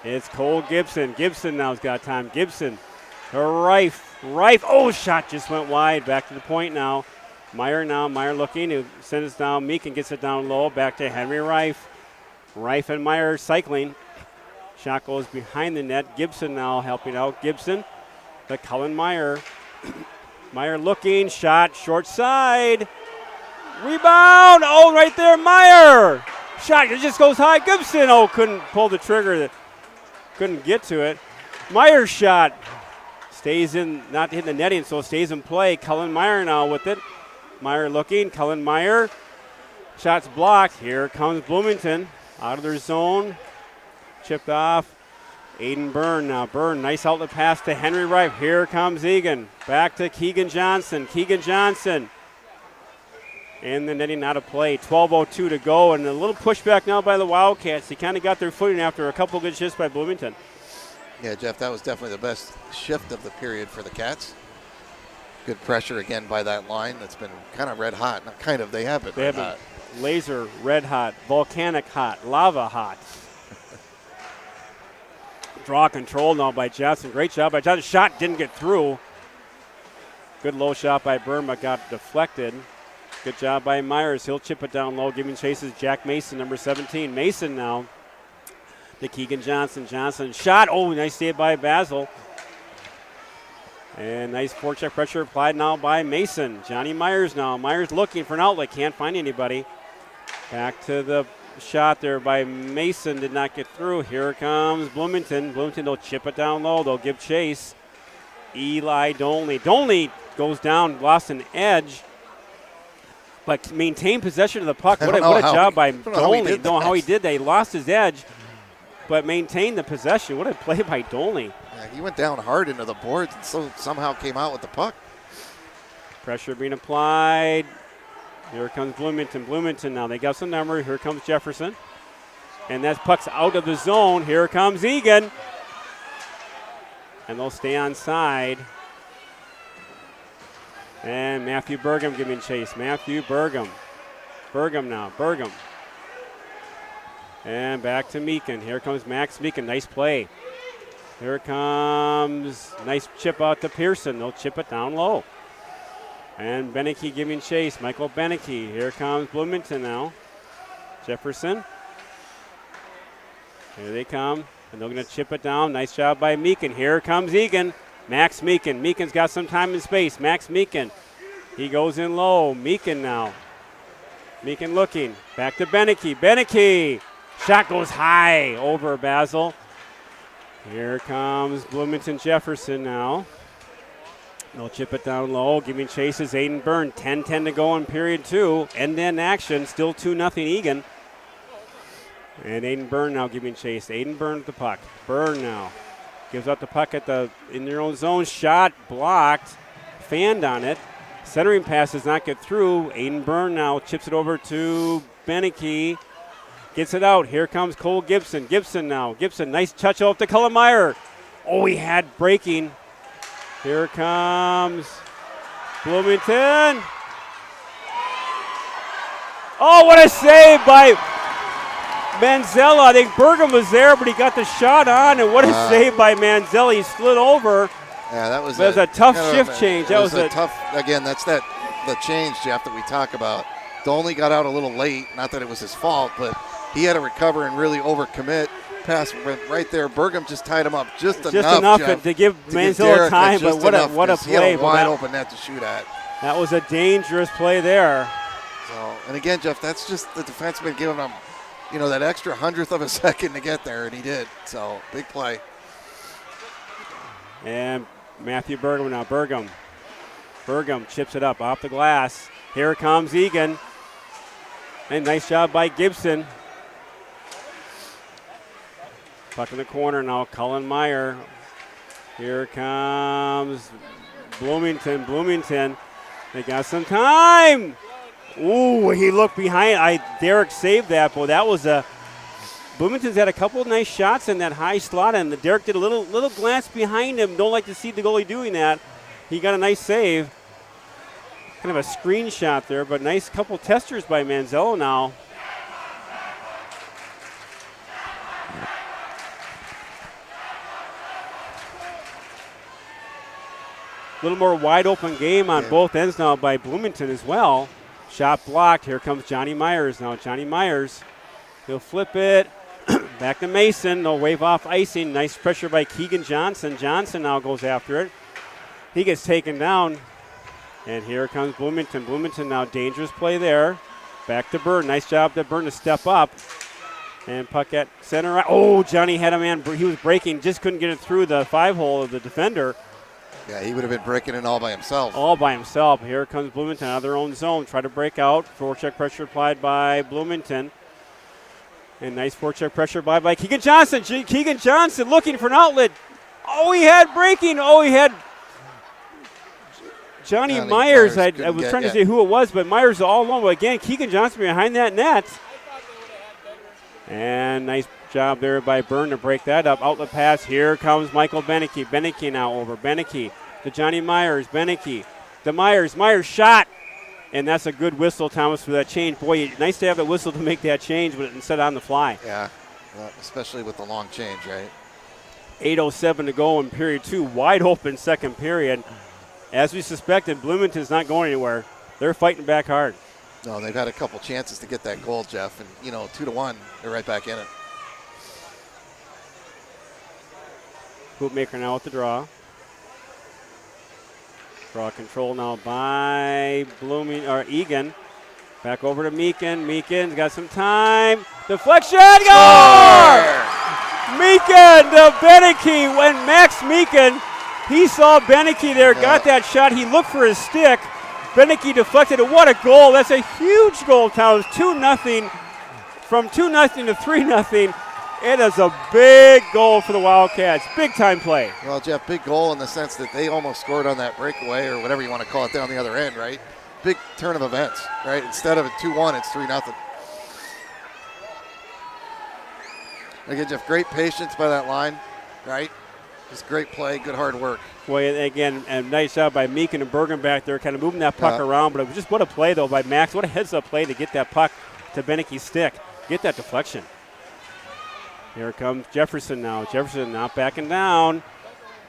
It's Cole Gibson. Gibson now's got time. Gibson to Rife. Rife. Oh, shot just went wide. Back to the point now. Meyer now. Meyer looking to send it down. Meakin gets it down low. Back to Henry Rife. Rife and Meyer cycling. Shot goes behind the net. Gibson now helping out. Gibson to Cullen Meyer. Meyer looking. Shot short side. Rebound. Oh, right there. Meyer. Shot. It just goes high. Gibson. Oh, couldn't pull the trigger. Couldn't get to it. Meyer's shot stays in, not hitting the netting, so it stays in play. Cullen Meyer now with it. Meyer looking. Cullen Meyer. Shot's blocked. Here comes Bloomington out of their zone. Chipped off. Aiden Byrne now. Byrne, nice outlet pass to Henry Rife. Here comes Eagan. Back to Keegan Johnson. Keegan Johnson. In the netting, out of play. 12:02 to go, and a little pushback now by the Wildcats. They kind of got their footing after a couple good shifts by Bloomington. Yeah, Jeff, that was definitely the best shift of the period for the Cats. Good pressure again by that line that's been kind of red hot. Not kind of, they have been red hot. Laser red hot, volcanic hot, lava hot. Draw control now by Jefferson. Great job by Jefferson. Shot didn't get through. Good low shot by Byrne, but got deflected. Good job by Myers. He'll chip it down low, giving chases Jack Mason, number 17. Mason now to Keegan Johnson. Johnson shot. Oh, nice save by Basil. And nice forecheck pressure applied now by Mason. Johnny Myers now. Myers looking for an outlet. Can't find anybody. Back to the shot there by Mason. Did not get through. Here comes Bloomington. Bloomington, they'll chip it down low. They'll give chase. Eli Dolney. Dolney goes down, lost an edge, but maintained possession of the puck. What a job by Dolney. Don't know how he did that. He lost his edge, but maintained the possession. What a play by Dolney. Yeah, he went down hard into the boards and so somehow came out with the puck. Pressure being applied. Here comes Bloomington. Bloomington now. They got some number. Here comes Jefferson. And that puck's out of the zone. Here comes Eagan. And they'll stay on side. And Matthew Burgum giving chase. Matthew Burgum. Burgum now. Burgum. And back to Meakin. Here comes Max Meakin. Nice play. Here comes nice chip out to Pearson. They'll chip it down low. And Beneke giving chase. Michael Beneke. Here comes Bloomington now. Jefferson. Here they come. And they're going to chip it down. Nice job by Meakin. Here comes Eagan. Max Meakin. Meakin's got some time and space. Max Meakin. He goes in low. Meakin now. Meakin looking. Back to Beneke. Beneke. Shot goes high over Basil. Here comes Bloomington Jefferson now. They'll chip it down low. Giving chases Aiden Byrne. 10-10 to go in period 2. End-to-end action. Still 2-0 Eagan. And Aiden Byrne now giving chase. Aiden Byrne with the puck. Byrne now. Gives up the puck in their own zone. Shot blocked. Fanned on it. Centering pass does not get through. Aiden Byrne now chips it over to Beneke. Gets it out. Here comes Cole Gibson. Gibson now. Gibson, nice touch off to Cullenmeyer. Oh, he had breaking. Here comes Bloomington. Oh, what a save by Manzella. I think Burgum was there, but he got the shot on, and what a save by Manzella. He slid over. Yeah, that was a tough shift change. That was a tough, again, that's the change, Jeff, that we talk about. Dolney got out a little late. Not that it was his fault, but he had to recover and really overcommit. Pass went right there. Burgum just tied him up just enough Jeff, to give Manzella time, but what a play. He had a wide open net to shoot at. That was a dangerous play there. So, and again, Jeff, that's just the defenseman giving him, that extra 100th of a second to get there, and he did. So, big play. And Matthew Burgum now. Burgum chips it up off the glass. Here comes Eagan. And nice job by Gibson. Puck in the corner now. Cullenmeyer. Here comes Bloomington. They got some time. Ooh, he looked behind. Derek saved that, but that was a. Bloomington's had a couple of nice shots in that high slot, and Derek did a little glance behind him. Don't like to see the goalie doing that. He got a nice save. Kind of a screenshot there, but nice couple testers by Manzello now. A little more wide open game on both ends now by Bloomington as well. Shot blocked. Here comes Johnny Myers now. Johnny Myers. He'll flip it. Back to Mason. They'll wave off icing. Nice pressure by Keegan Johnson. Johnson now goes after it. He gets taken down. And here comes Bloomington. Bloomington now dangerous play there. Back to Byrne. Nice job to Byrne to step up. And puck at center. Oh, Johnny had a man. He was breaking. Just couldn't get it through the 5-hole of the defender. Yeah, he would have been breaking in all by himself. All by himself. Here comes Bloomington out of their own zone. Try to break out. Forecheck pressure applied by Bloomington. And nice forecheck pressure by Keegan Johnson. Keegan Johnson looking for an outlet. Oh, he had breaking. Oh, he had Johnny Myers. I was trying to say who it was, but Myers all alone. But again, Keegan Johnson behind that net. And nice job there by Byrne to break that up. Outlet pass. Here comes Michael Beneke. Beneke now over. Beneke to Johnny Myers. Beneke to Myers. Myers shot. And that's a good whistle, Thomas, for that change. Boy, nice to have that whistle to make that change, but instead on the fly. Yeah, especially with the long change, right? 8:07 to go in period 2. Wide open second period. As we suspected, Bloomington's not going anywhere. They're fighting back hard. No, they've had a couple chances to get that goal, Jeff, and 2-1, they're right back in it. Hoopmaker now with the draw. Draw control now by Eagan. Back over to Meakin. Meakin's got some time. Deflection, goal! Meakin to Beneke. When Max Meakin, he saw Beneke there, got that shot. He looked for his stick. Beneke deflected it. What a goal. That's a huge goal, Towers. 2-0. From 2-0 to 3-0. It is a big goal for the Wildcats. Big time play. Well, Jeff, big goal in the sense that they almost scored on that breakaway or whatever you want to call it down the other end, right? Big turn of events, right? Instead of a 2-1, it's 3-0. Again, Jeff, great patience by that line, right? Just great play, good hard work. Boy, and again, a nice job by Meekin and Bergen back there, kind of moving that puck around. But it was just what a play, though, by Max. What a heads-up play to get that puck to Beneke's stick. Get that deflection. Here comes Jefferson now. Jefferson not backing down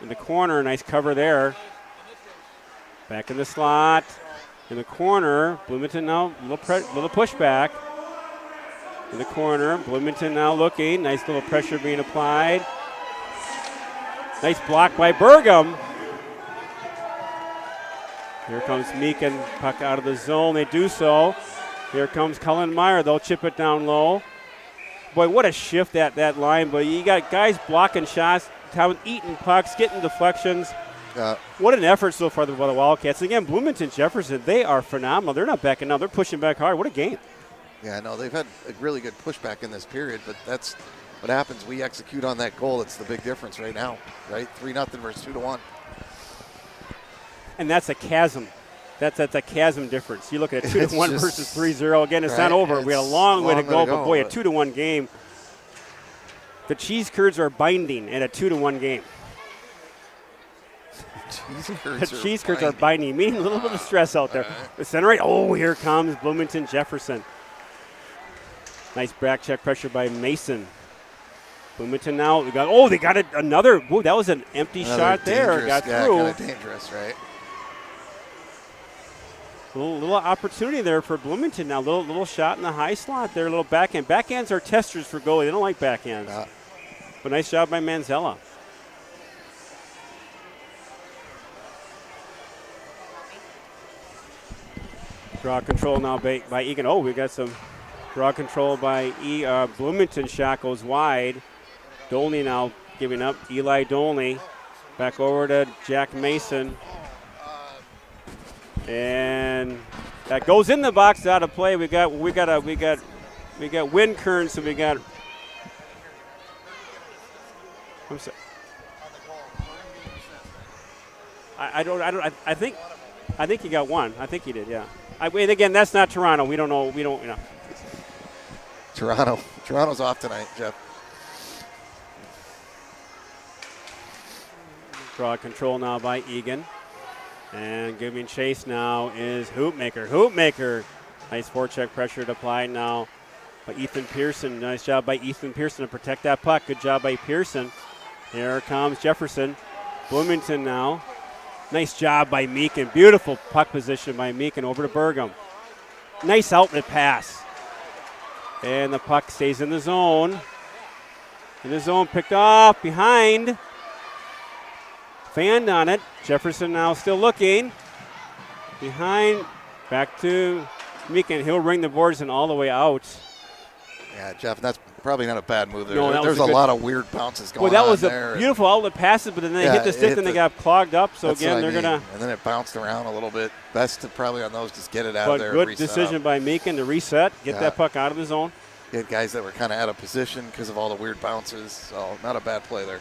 in the corner. Nice cover there. Back in the slot. In the corner. Bloomington now, little pushback. In the corner. Bloomington now looking. Nice little pressure being applied. Nice block by Bergum. Here comes Meekin. Puck out of the zone. They do so. Here comes Cullen Meyer. They'll chip it down low. Boy, what a shift that line. But you got guys blocking shots, eating pucks, getting deflections. What an effort so far by the Wildcats. Again, Bloomington, Jefferson, they are phenomenal. They're not backing down. They're pushing back hard. What a game. Yeah, no, they've had a really good pushback in this period, but that's what happens. We execute on that goal. It's the big difference right now, right? 3-0 versus 2-1. And that's a chasm. That's a chasm difference. You look at a 2-1 versus 3-0. Again, it's not over. We got a long way to go, but boy, a 2-1 game. The cheese curds are binding in a 2-1 game. The cheese curds are binding, meaning a little bit of stress out there. The center right. Oh, here comes Bloomington Jefferson. Nice back check pressure by Mason. Bloomington now. They got it. Another. Whoa, that was an empty shot there. Got through. Kind of dangerous, right? Little opportunity there for Bloomington now. Little shot in the high slot there. Little backhand. Backhands are testers for goalie. They don't like backhands. But nice job by Manzella. Draw control now by Eagan. Oh, we got some draw control by Bloomington. Shot goes wide. Dolney now giving up. Eli Dolney back over to Jack Mason. And that goes in the box, out of play. We got wind current, so we got. I'm sorry. I think he got one. I think he did. Yeah. And again, that's not Toronto. We don't know. Toronto's off tonight, Jeff. Draw control now by Eagan. And giving chase now is Hoopmaker. Nice forecheck pressure applied now by Ethan Pearson. Nice job by Ethan Pearson to protect that puck. Good job by Pearson. Here comes Jefferson. Bloomington now. Nice job by Meekin. Beautiful puck position by Meekin over to Bergum. Nice outlet pass. And the puck stays in the zone. Picked off behind. Fanned on it. Jefferson now still looking. Behind. Back to Meekin. He'll ring the boards and all the way out. Yeah, Jeff, that's probably not a bad move there. No, there's a lot of weird bounces going on there. Well, that was a beautiful outlet passes, but then they hit the stick and they got clogged up. So again, they're going to. And then it bounced around a little bit. Best to probably on those just get it out of there. But good decision by Meekin to reset, get that puck out of the zone. You had guys that were kind of out of position because of all the weird bounces. So not a bad play there.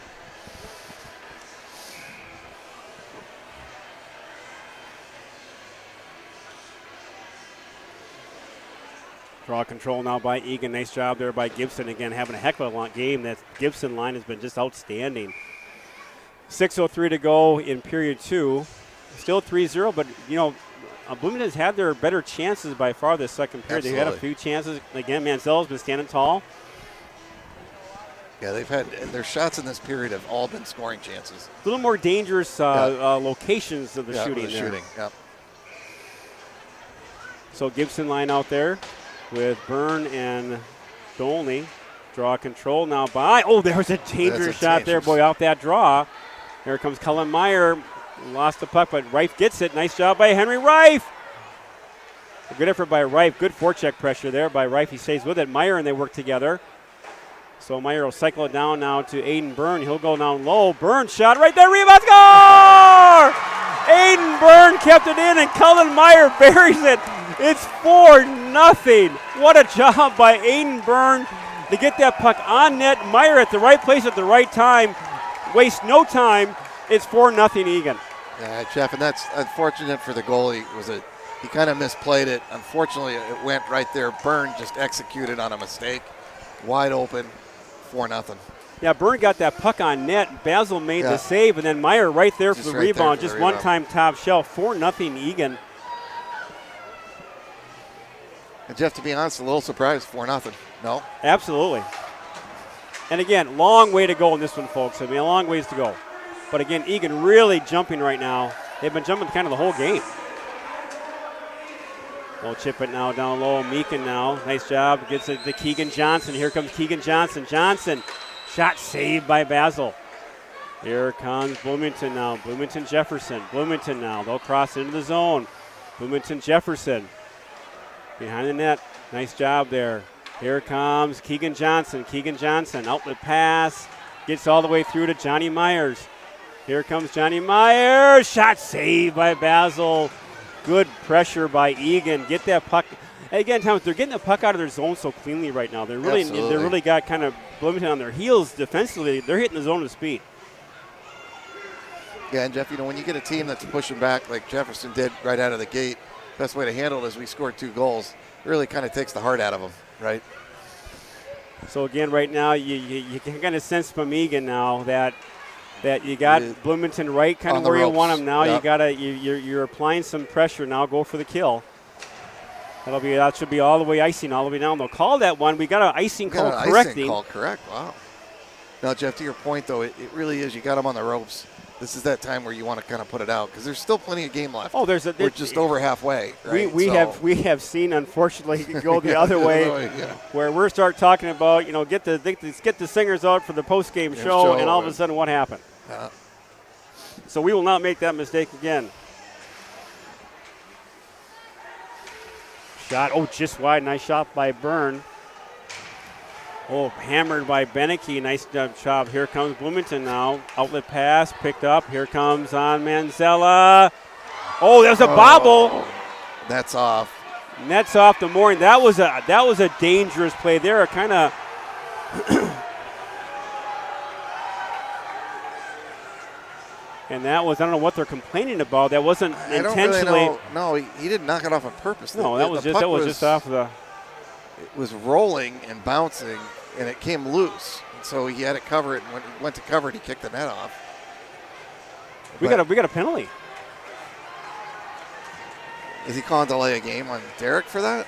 Draw control now by Eagan. Nice job there by Gibson. Again, having a heck of a long game. That Gibson line has been just outstanding. 6:03 to go in period two. Still 3-0, but, Bloomington's had their better chances by far this second period. Absolutely. They had a few chances. Again, Manzella's been standing tall. Yeah, they've had their shots in this period have all been scoring chances. A little more dangerous locations of the shooting. Yeah. So Gibson line out there with Byrne and Dolney. Draw control now by. Oh, there's a dangerous shot there, boy, off that draw. Here comes Cullen Meyer. Lost the puck, but Reif gets it. Nice job by Henry Reif. A good effort by Reif. Good forecheck pressure there by Reif. He stays with it. Meyer and they work together. So Meyer will cycle it down now to Aiden Byrne. He'll go down low. Byrne shot right there. Rebound score! Aiden Byrne kept it in and Cullen Meyer buries it. It's 4-0. What a job by Aiden Byrne to get that puck on net. Meyer at the right place at the right time. Waste no time. It's 4-0 Eagan. Yeah, Jeff, and that's unfortunate for the goalie. He kind of misplayed it. Unfortunately, it went right there. Byrne just executed on a mistake. Wide open, 4-0. Yeah, Byrne got that puck on net. Basil made the save, and then Meyer right there for the rebound. Just one-time top shelf. 4-0 Eagan. And Jeff, to be honest, a little surprised, 4-0. No? Absolutely. And again, long way to go in this one, folks. I mean, a long ways to go. But again, Eagan really jumping right now. They've been jumping kind of the whole game. They'll chip it now down low. Meakin now. Nice job. Gets it to Keegan Johnson. Here comes Keegan Johnson. Johnson. Shot saved by Basil. Here comes Bloomington now. Bloomington Jefferson. Bloomington now. They'll cross into the zone. Bloomington Jefferson. Behind the net. Nice job there. Here comes Keegan Johnson. Keegan Johnson. Outlet pass. Gets all the way through to Johnny Myers. Here comes Johnny Myers. Shot saved by Basil. Good pressure by Eagan. Get that puck. Again, Thomas, they're getting the puck out of their zone so cleanly right now. They're really got kind of Bloomington on their heels defensively. They're hitting the zone with speed. Yeah, and Jeff, when you get a team that's pushing back like Jefferson did right out of the gate, best way to handle it is we scored 2 goals. It really kind of takes the heart out of them, right? So again, right now, you can kind of sense from Eagan now that you got Bloomington right kind of where you want them now. Yep. You're applying some pressure now. Go for the kill. That should be all the way icing all the way down. They'll call that one. We got an icing call correcting. Correct. Wow. Now, Jeff, to your point though, it really is. You got them on the ropes. This is that time where you want to kind of put it out because there's still plenty of game left. Oh, we're just over halfway. Right? We have seen, unfortunately, go the other way, where we start talking about get the singers out for the post game show, and all of a sudden what happened? So we will not make that mistake again. Shot, just wide. Nice shot by Byrne. Hammered by Beneke. Nice job. Here comes Bloomington now. Outlet pass picked up. Here comes on Manzella. There's a bobble. That's off. Nets off the mooring. That was a dangerous play there. Kind of. And that was, I don't know what they're complaining about. That wasn't intentionally. Really no, he didn't knock it off on purpose. No, that was just off the. It was rolling and bouncing, and it came loose. So he had to cover it, and when he went to cover it, he kicked the net off. We got a penalty. Is he calling delay a game on Derek for that?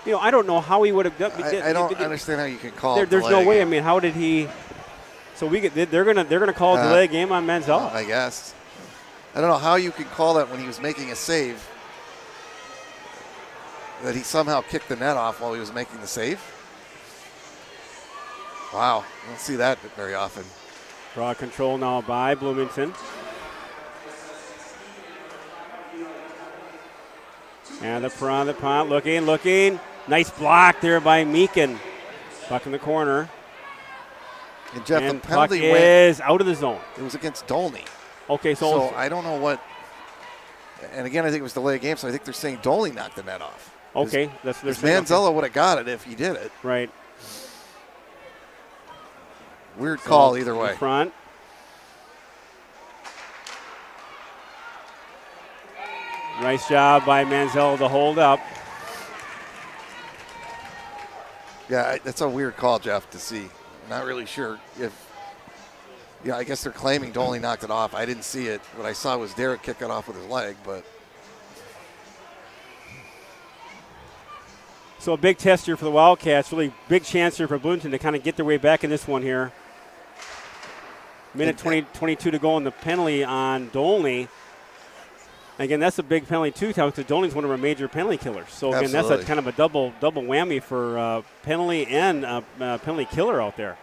I don't know how he would have done. I don't understand how you can call. There's no way. I mean, how did he? So they're gonna call a delay game on Manzella. I guess. I don't know how you can call that when he was making a save. That he somehow kicked the net off while he was making the save. Wow, I don't see that very often. Draw control now by Bloomington. And the punt, looking. Nice block there by Meakin. Puck in the corner. And Jeff, and the penalty puck is out of the zone. It was against Dolney. Okay, so I don't know what. And again, I think it was delay of game, so I think they're saying Dolney knocked the net off. Okay, that's Manzella would have got it if he did it. Right. Weird call either way. In front. Nice job by Manzella to hold up. Yeah, that's a weird call, Jeff, to see. Not really sure if. Yeah, I guess they're claiming Dolney knocked it off. I didn't see it. What I saw was Derek kick it off with his leg, but. So a big test here for the Wildcats. Really big chance here for Bloomington to kind of get their way back in this one here. Minute 22 to go on the penalty on Dolney. Again, that's a big penalty too, because Dolney's one of our major penalty killers. So again, that's a kind of a double whammy for penalty and penalty killer out there.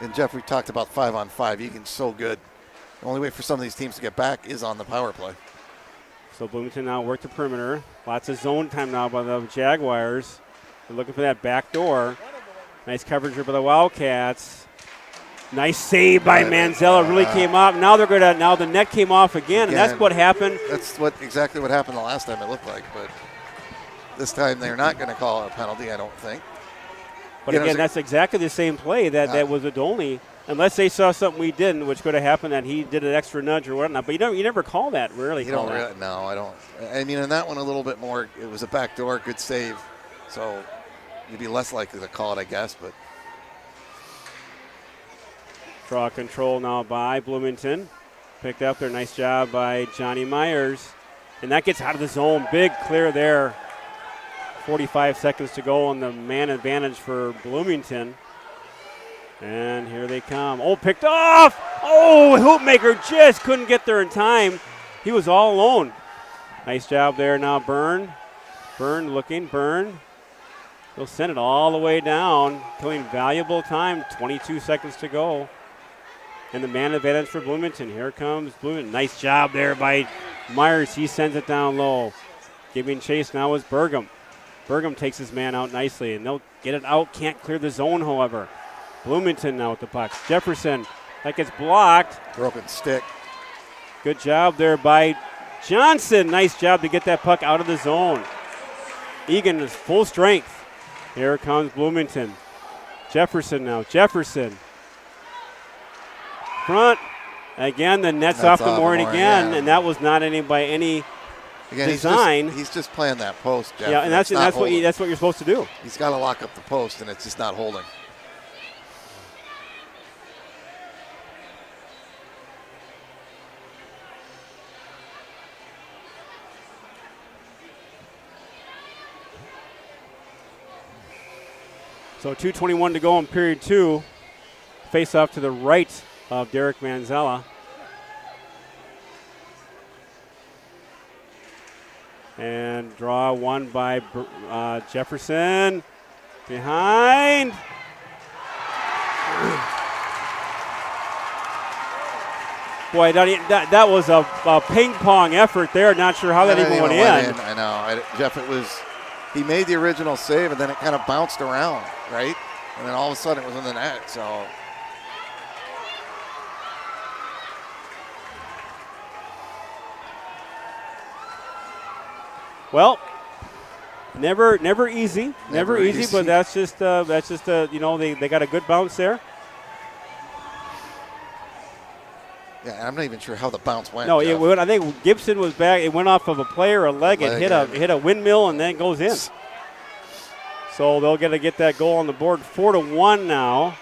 And Jeff, we talked about 5-on-5. Eagan's so good. The only way for some of these teams to get back is on the power play. So Bloomington now work the perimeter. Lots of zone time now by the Jaguars. They're looking for that back door. Nice coverage here by the Wildcats. Nice save by Manzella. Really came up. Now the net came off again, and that's what happened. That's exactly what happened the last time it looked like. But this time they're not going to call it a penalty, I don't think. But again, that's exactly the same play that was a Dolney. Unless they saw something we didn't, which could have happened, that he did an extra nudge or whatnot. But you never call that, rarely call that. No, I don't. I mean, in that one a little bit more, it was a backdoor, good save. So you'd be less likely to call it, I guess. But Draw control now by Bloomington. Picked up there. Nice job by Johnny Myers. And that gets out of the zone. Big clear there. 45 seconds to go on the man advantage for Bloomington. And here they come. Oh, picked off. Oh, Hoopmaker just couldn't get there in time. He was all alone. Nice job there now, Byrne. Byrne looking. Byrne. He'll send it all the way down, killing valuable time. 22 seconds to go. And the man advantage for Bloomington. Here comes Bloomington. Nice job there by Myers. He sends it down low. Giving chase now is Burgum. Burgum takes his man out nicely, and they'll get it out. Can't clear the zone, however. Bloomington now with the puck. Jefferson, that gets blocked. Broken stick. Good job there by Johnson. Nice job to get that puck out of the zone. Eagan is full strength. Here comes Bloomington. Jefferson now. Jefferson. Front. Again, the net's off the mooring again, and that was not by any design. He's just playing that post, Jeff. Yeah, and that's what you're supposed to do. He's got to lock up the post, and it's just not holding. So 2:21 to go in period 2. Face off to the right of Derek Manzella. And draw one by Jefferson. Behind. Boy, that was a ping pong effort there. Not sure how that even went in. I know. Jeff, he made the original save, and then it kind of bounced around, right? And then all of a sudden it was in the net, so. Well, never easy, never easy. But that's just they got a good bounce there. Yeah, I'm not even sure how the bounce went. No, I think Gibson was back. It went off of a player, a leg, and hit a windmill, and then goes in. So they'll get that goal on the board. 4-1 now.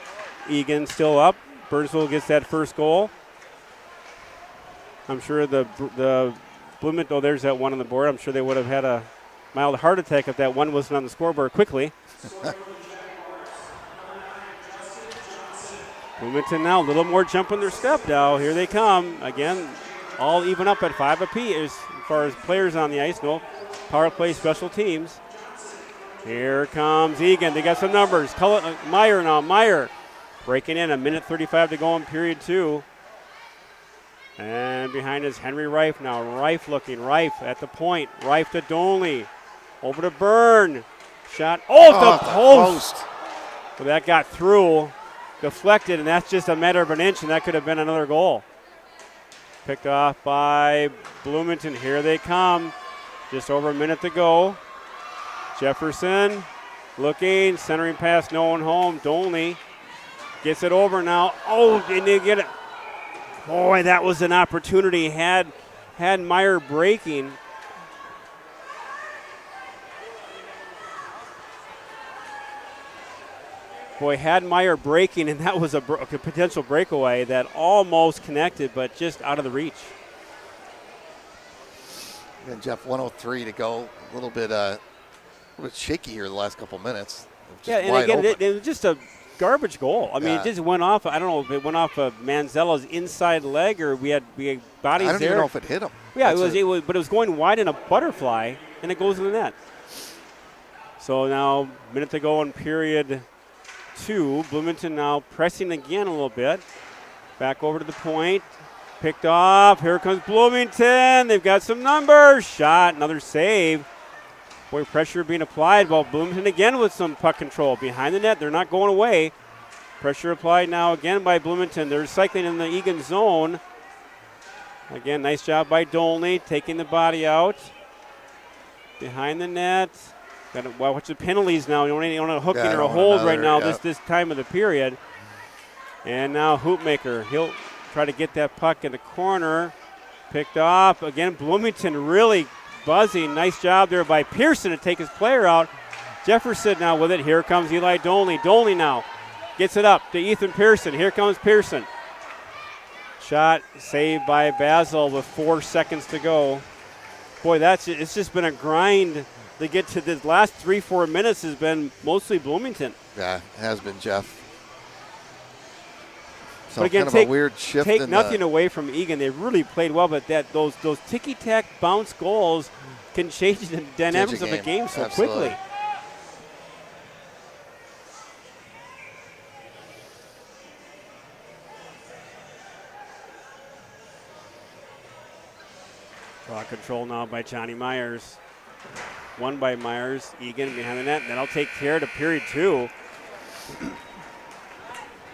Eagan still up. Burnsville gets that first goal. I'm sure the Bloomington, there's that one on the board. I'm sure they would have had a mild heart attack if that one wasn't on the scoreboard quickly. Bloomington now, a little more jump in their step now. Here they come. Again, all even up at 5 apiece as far as players on the ice. No power play, special teams. Here comes Eagan. They got some numbers. Meyer now. Meyer breaking in. 1:35 to go in period 2. And behind is Henry Reif now. Reif looking. Reif at the point. Reif to Donley. Over to Byrne. Shot. The post. So that got through. Deflected, and that's just a matter of an inch, and that could have been another goal. Picked off by Bloomington. Here they come. Just over a minute to go. Jefferson looking, centering pass, no one home. Donley gets it over now. Oh, and they get it. Boy, that was an opportunity. Had Meyer breaking. Boy, had Meyer breaking, and that was a potential breakaway that almost connected, but just out of the reach. And Jeff, 1:03 to go. A little bit shaky here the last couple minutes. Yeah, and again, it was just a garbage goal. I mean, it just went off. I don't know if it went off of Manzella's inside leg or we had bodies there. I don't even know if it hit him. Yeah, it was, but it was going wide in a butterfly, and it goes in the net. So now, minute to go in period 2. Bloomington now pressing again a little bit. Back over to the point. Picked off. Here comes Bloomington. They've got some numbers. Shot. Another save. Boy, pressure being applied while Bloomington again with some puck control. Behind the net. They're not going away. Pressure applied now again by Bloomington. They're cycling in the Eagan zone. Again, nice job by Donley taking the body out. Behind the net. Got to watch the penalties now. You don't want a hooking or a hold right now this time of the period. And now Hoopmaker. He'll try to get that puck in the corner. Picked off. Again, Bloomington really buzzing. Nice job there by Pearson to take his player out. Jefferson now with it. Here comes Eli Donley. Donley now gets it up to Ethan Pearson. Here comes Pearson. shot saved by Basil with 4 seconds to go. Boy, it's just been a grind to get to the last 3-4 minutes has been mostly Bloomington. Yeah, it has been, Jeff. So but again, kind of a weird shift. Take nothing away from Eagan. They really played well, but those ticky-tack bounce goals can change the dynamics of the game so Absolutely. quickly. Draw control now by Johnny Myers. Won by Myers. Eagan behind the net. And that'll take care to period 2.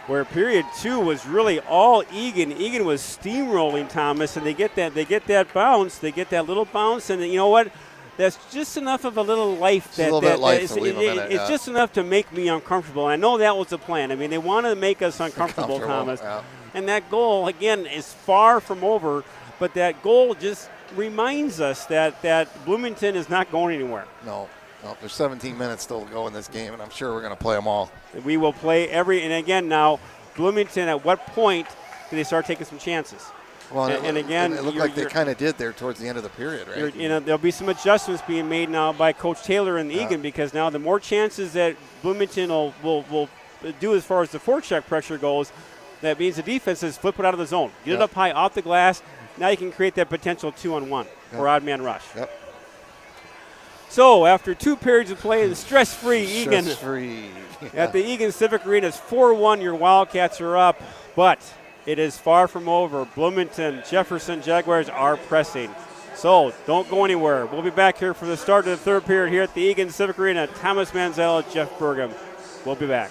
Where period 2 was really all Eagan. Eagan was steamrolling Thomas, and they get that bounce. They get that little bounce, and you know what? That's just enough of a little life. It's just enough to make me uncomfortable. And I know that was the plan. I mean, they want to make us uncomfortable, Thomas. Yeah. And that goal, again, is far from over, but that goal just reminds us that Bloomington is not going anywhere. No, there's 17 minutes still to go in this game, and I'm sure we're going to play them all. We will play and again now, Bloomington, at what point do they start taking some chances? Well, and again, it looked like they kind of did there towards the end of the period, right? There'll be some adjustments being made now by Coach Taylor and Eagan, because now the more chances that Bloomington will do as far as the forecheck pressure goes, that means the defense is flip it out of the zone. Get it up high off the glass. Now you can create that potential 2-on-1 or odd man rush. Yep. So after 2 periods of play, the stress-free Eagan at the Eagan Civic Arena is 4-1. Your Wildcats are up, but it is far from over. Bloomington, Jefferson Jaguars are pressing. So don't go anywhere. We'll be back here for the start of the 3rd period here at the Eagan Civic Arena. Thomas Manziel, Jeff Burgum. We'll be back.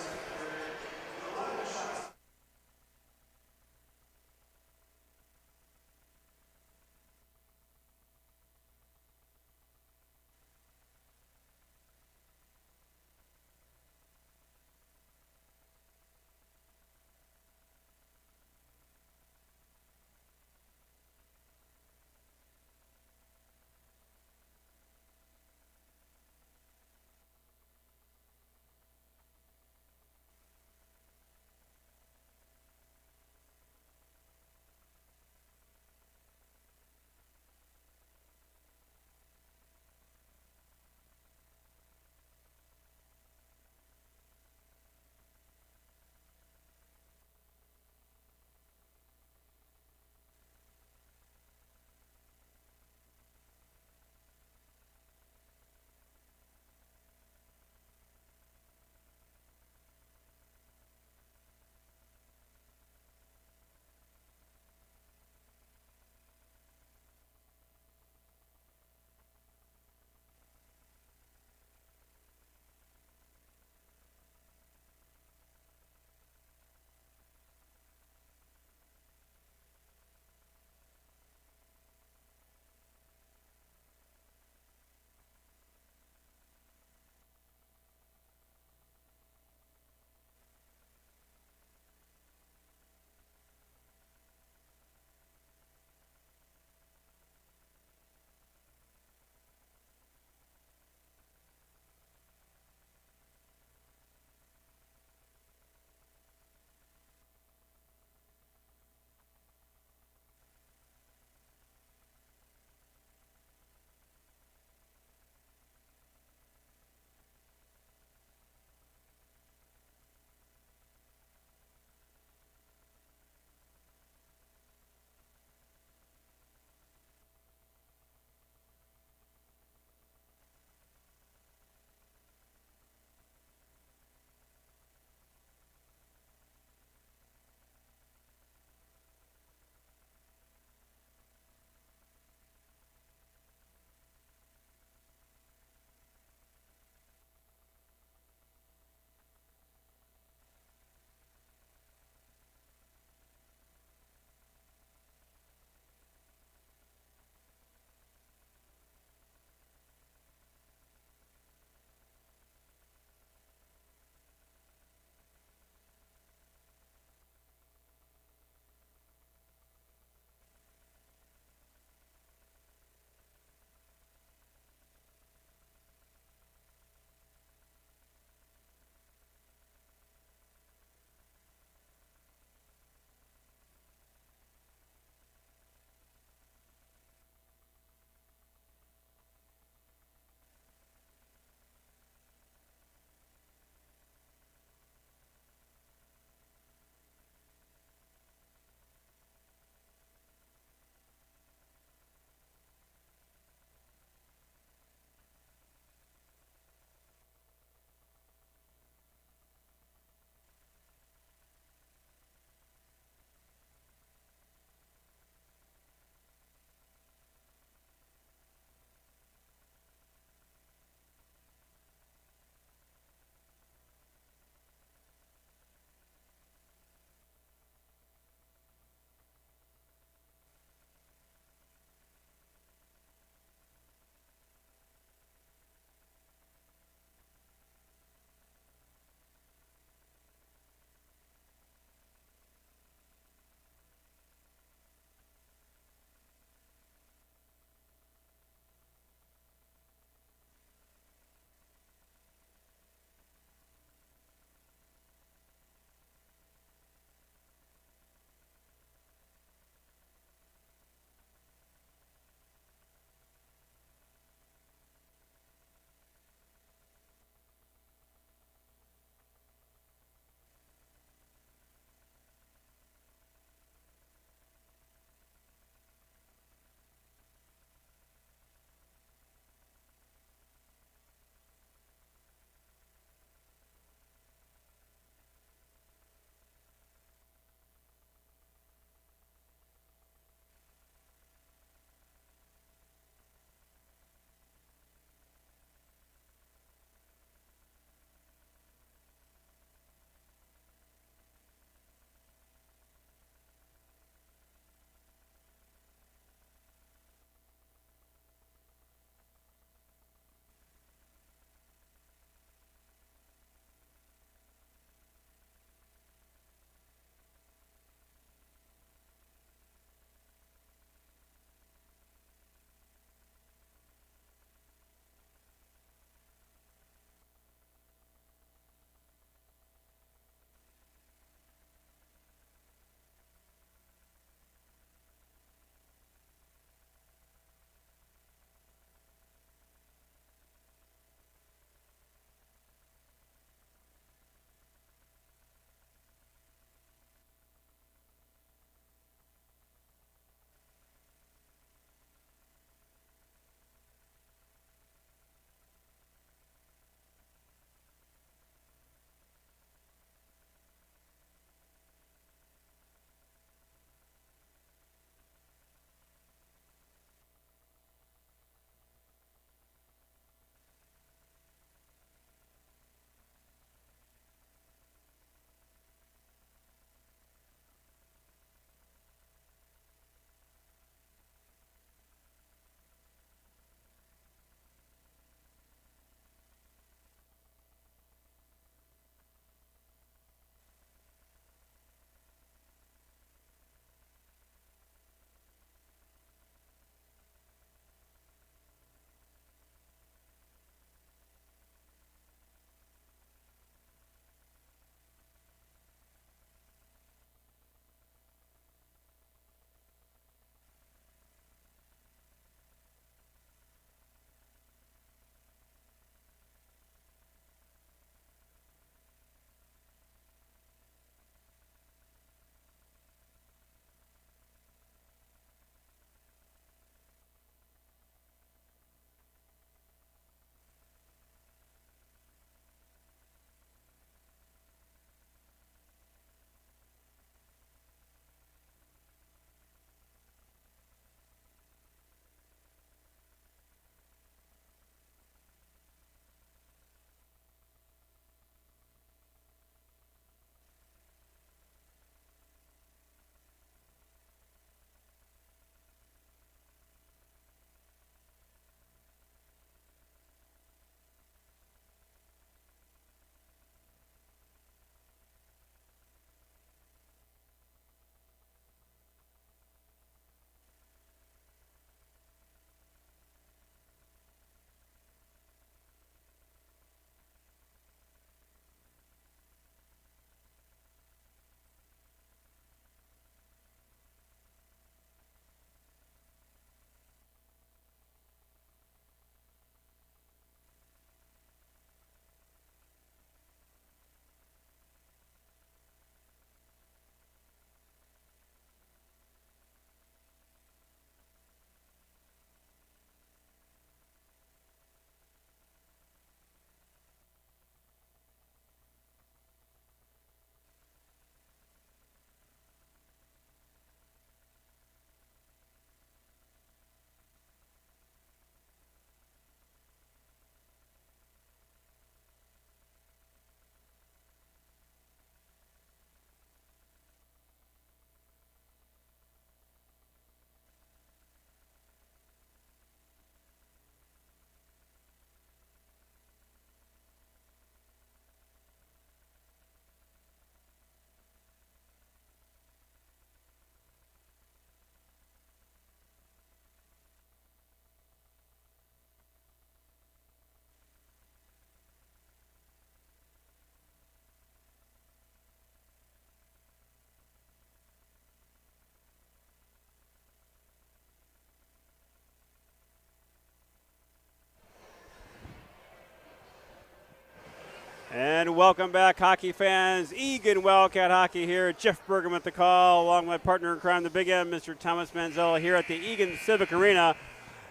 And welcome back, hockey fans. Eagan Wildcat Hockey here. Jeff Bergam at the call, along with my partner in crime, the Big M, Mr. Thomas Manzella, here at the Eagan Civic Arena.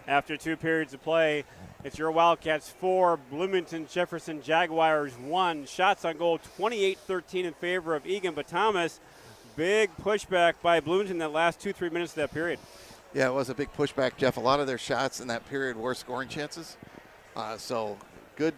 After 2 periods of play, it's your Wildcats 4, Bloomington Jefferson Jaguars 1. Shots on goal 28-13 in favor of Eagan. But Thomas, big pushback by Bloomington that last 2-3 minutes of that period. Yeah, it was a big pushback, Jeff. A lot of their shots in that period were scoring chances. So good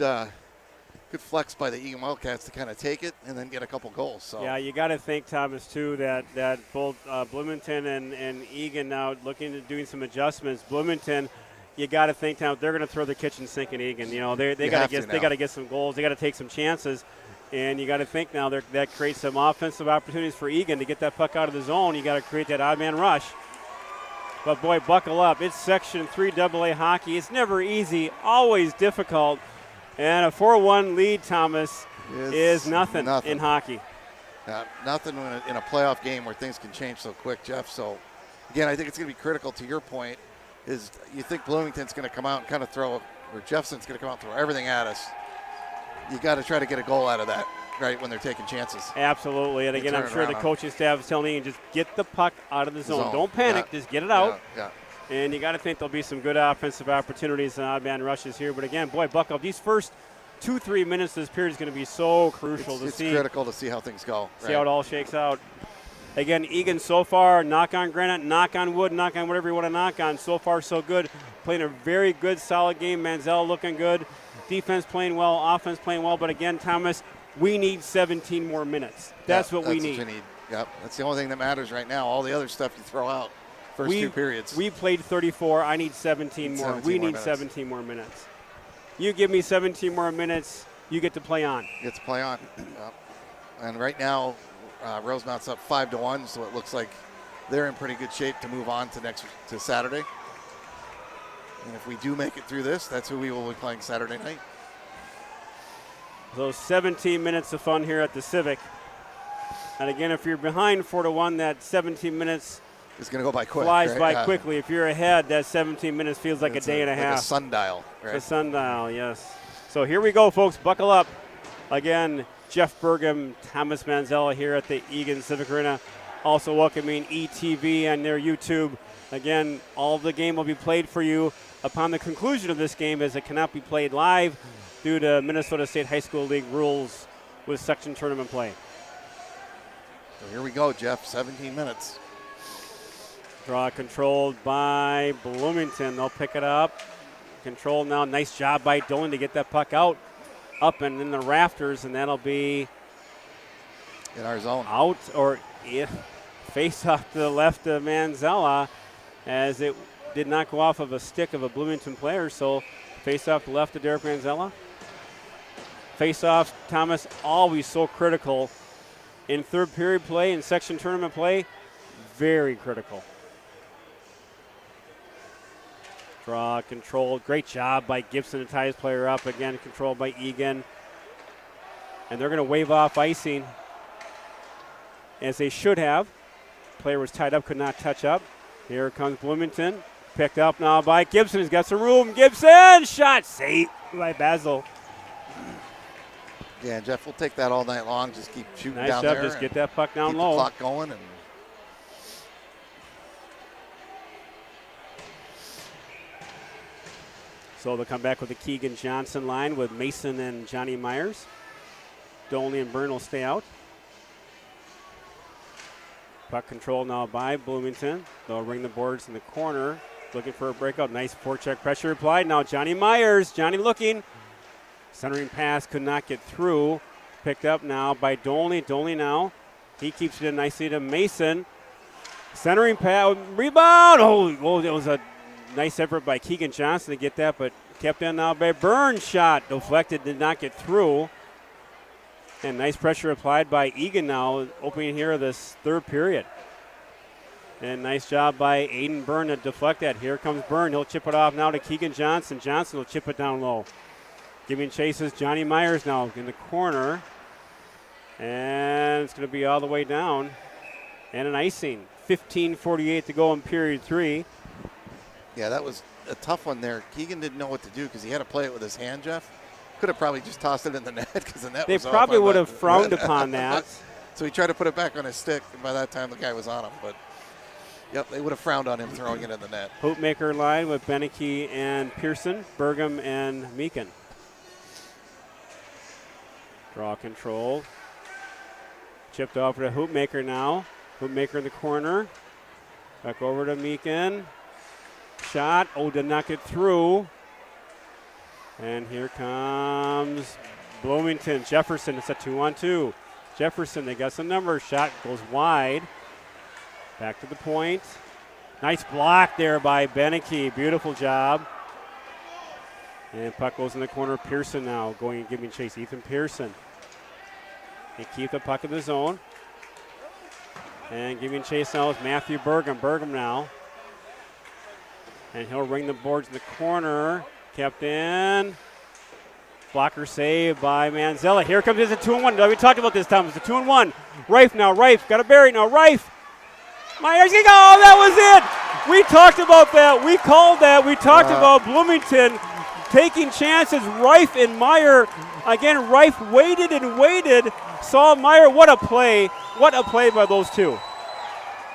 flex by the Eagan Wildcats to kind of take it and then get a couple goals. So yeah, you got to think, Thomas, too, that both Bloomington and Eagan now looking at doing some adjustments. Bloomington, you got to think now they're going to throw the kitchen sink at Eagan. You know, they got to get some goals. They got to take some chances, and you got to think now that creates some offensive opportunities for Eagan to get that puck out of the zone. You got to create that odd man rush. But boy, buckle up! It's Section 3 AA hockey. It's never easy, always difficult. And a 4-1 lead, Thomas, is nothing in hockey. Nothing in a playoff game where things can change so quick, Jeff. So, again, I think it's going to be critical to your point is you think Bloomington's going to come out and kind of or Jefferson's going to come out and throw everything at us. You got to try to get a goal out of that, right, when they're taking chances. Absolutely. And again, I'm sure the coaching staff is telling you just get the puck out of the zone. Don't panic. Just get it out. Yeah. And you got to think there'll be some good offensive opportunities and odd man rushes here. But again, boy, buckle up. These first 2-3 minutes of this period is going to be so crucial it's critical to see how things go. See how it all shakes out. Again, Eagan so far, knock on granite, knock on wood, knock on whatever you want to knock on. So far, so good. Playing a very good, solid game. Manziel looking good. Defense playing well, offense playing well. But again, Thomas, we need 17 more minutes. That's what we need. What you need. Yep, that's the only thing that matters right now. All the other stuff you throw out. First 2 periods. We played 34. I need 17 more. We need 17 more minutes. You give me 17 more minutes, you get to play on. Get to play on. Yep. And right now, Rosemount's up 5-1, so it looks like they're in pretty good shape to move on to Saturday. And if we do make it through this, that's who we will be playing Saturday night. So 17 minutes of fun here at the Civic. And again, if you're behind 4-1, that 17 minutes it's going to go by quick. Flies by quickly. If you're ahead, that 17 minutes feels like a day and a half. Like a sundial, right? A sundial, yes. So here we go, folks. Buckle up. Again, Jeff Bergam, Thomas Manzella here at the Eagan Civic Arena. Also welcoming ETV on their YouTube. Again, all of the game will be played for you upon the conclusion of this game, as it cannot be played live due to Minnesota State High School League rules with section tournament play. So here we go, Jeff. 17 minutes. Draw controlled by Bloomington. They'll pick it up. Control now. Nice job by Dolan to get that puck out, up and in the rafters, and that'll be in our zone. Out or face off to the left of Manzella, as it did not go off of a stick of a Bloomington player. So face off to the left of Derek Manzella. Face off, Thomas, always so critical in third period play and section tournament play. Very critical. Draw controlled. Great job by Gibson to tie his player up. Again, controlled by Eagan. And they're going to wave off icing, as they should have. Player was tied up, could not touch up. Here comes Bloomington. Picked up now by Gibson. He's got some room. Gibson! Shot saved by Basil. Yeah, Jeff, we'll take that all night long. Just keep shooting down there. Nice job. Just get that puck down keep low. The clock going. And so they'll come back with the Keegan-Johnson line with Mason and Johnny Myers. Dolney and Byrne will stay out. Puck control now by Bloomington. They'll ring the boards in the corner, looking for a breakout. Nice forecheck pressure applied. Now Johnny Myers. Johnny looking. Centering pass could not get through. Picked up now by Dolney. Dolney now. He keeps it in nicely to Mason. Centering pass. Rebound. Oh, it was a nice effort by Keegan-Johnson to get that, but kept in now by Byrne. Shot deflected, did not get through. And nice pressure applied by Eagan now, opening here this third period. And nice job by Aiden Byrne to deflect that. Here comes Byrne. He'll chip it off now to Keegan-Johnson. Johnson will chip it down low. Giving chases Johnny Myers now in the corner. And it's going to be all the way down. And an icing. 15:48 to go in period 3. Yeah, that was a tough one there. Keegan didn't know what to do because he had to play it with his hand, Jeff. Could have probably just tossed it in the net because the net They was off. probably I would have bet. frowned upon that. So he tried to put it back on his stick, and by that time the guy was on him. But, yep, they would have frowned on him throwing it in the net. Hoopmaker line with Beneke and Pearson, Burgum and Meakin. Draw control. Chipped off to Hoopmaker now. Hoopmaker in the corner. Back over to Meakin. Shot. Oh, did not get through. And here comes Bloomington. Jefferson, it's a 2-on-2. Jefferson, they got some numbers. Shot goes wide. Back to the point. Nice block there by Beneke. Beautiful job. And puck goes in the corner. Pearson now going and giving chase. Ethan Pearson. They keep the puck in the zone. And giving chase now is Matthew Burgum. Burgum now. And he'll ring the boards in the corner. Kept in. Blocker save by Manzella. Here comes it. It's a 2-on-1. We talked about this, Tom. It's a 2-on-1. Rife now. Rife got a bury now. Rife. Myers. Oh, that was it. We talked about that. We called that. We talked about Bloomington taking chances. Rife and Meyer. Again, Rife waited and waited. Saw Meyer. What a play. What a play by those two.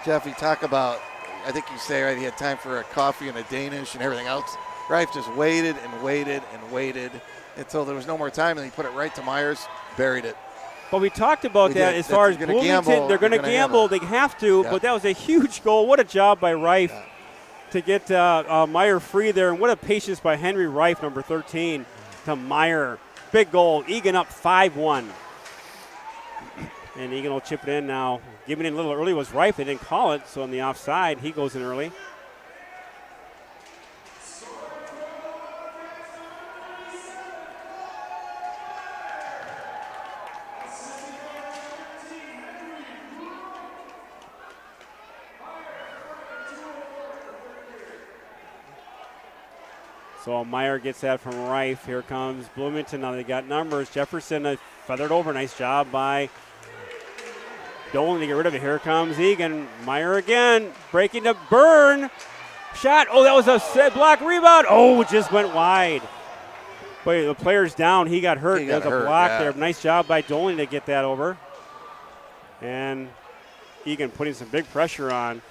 Jeff, you talk about, I think you say, right, he had time for a coffee and a Danish and everything else. Rife just waited and waited and waited until there was no more time, and he put it right to Myers, buried it. But we talked about that as far as Bloomington. They're going to gamble. They have to, but that was a huge goal. What a job by Rife to get Meyer free there, and what a patience by Henry Rife, number 13, to Meyer. Big goal. Eagan up 5-1. And Eagan will chip it in now. Giving in a little early was Rife. They didn't call it, so on the offside, he goes in early. So Meyer gets that from Rife. Here comes Bloomington. Now they got numbers. Jefferson feathered over. Nice job by Dolan to get rid of it. Here comes Eagan. Meyer again. Breaking to Byrne. Shot. Oh, that was a block rebound. Oh, it just went wide. But the player's down. He got hurt. There's a block there. Nice job by Dolan to get that over. And Eagan putting some big pressure on.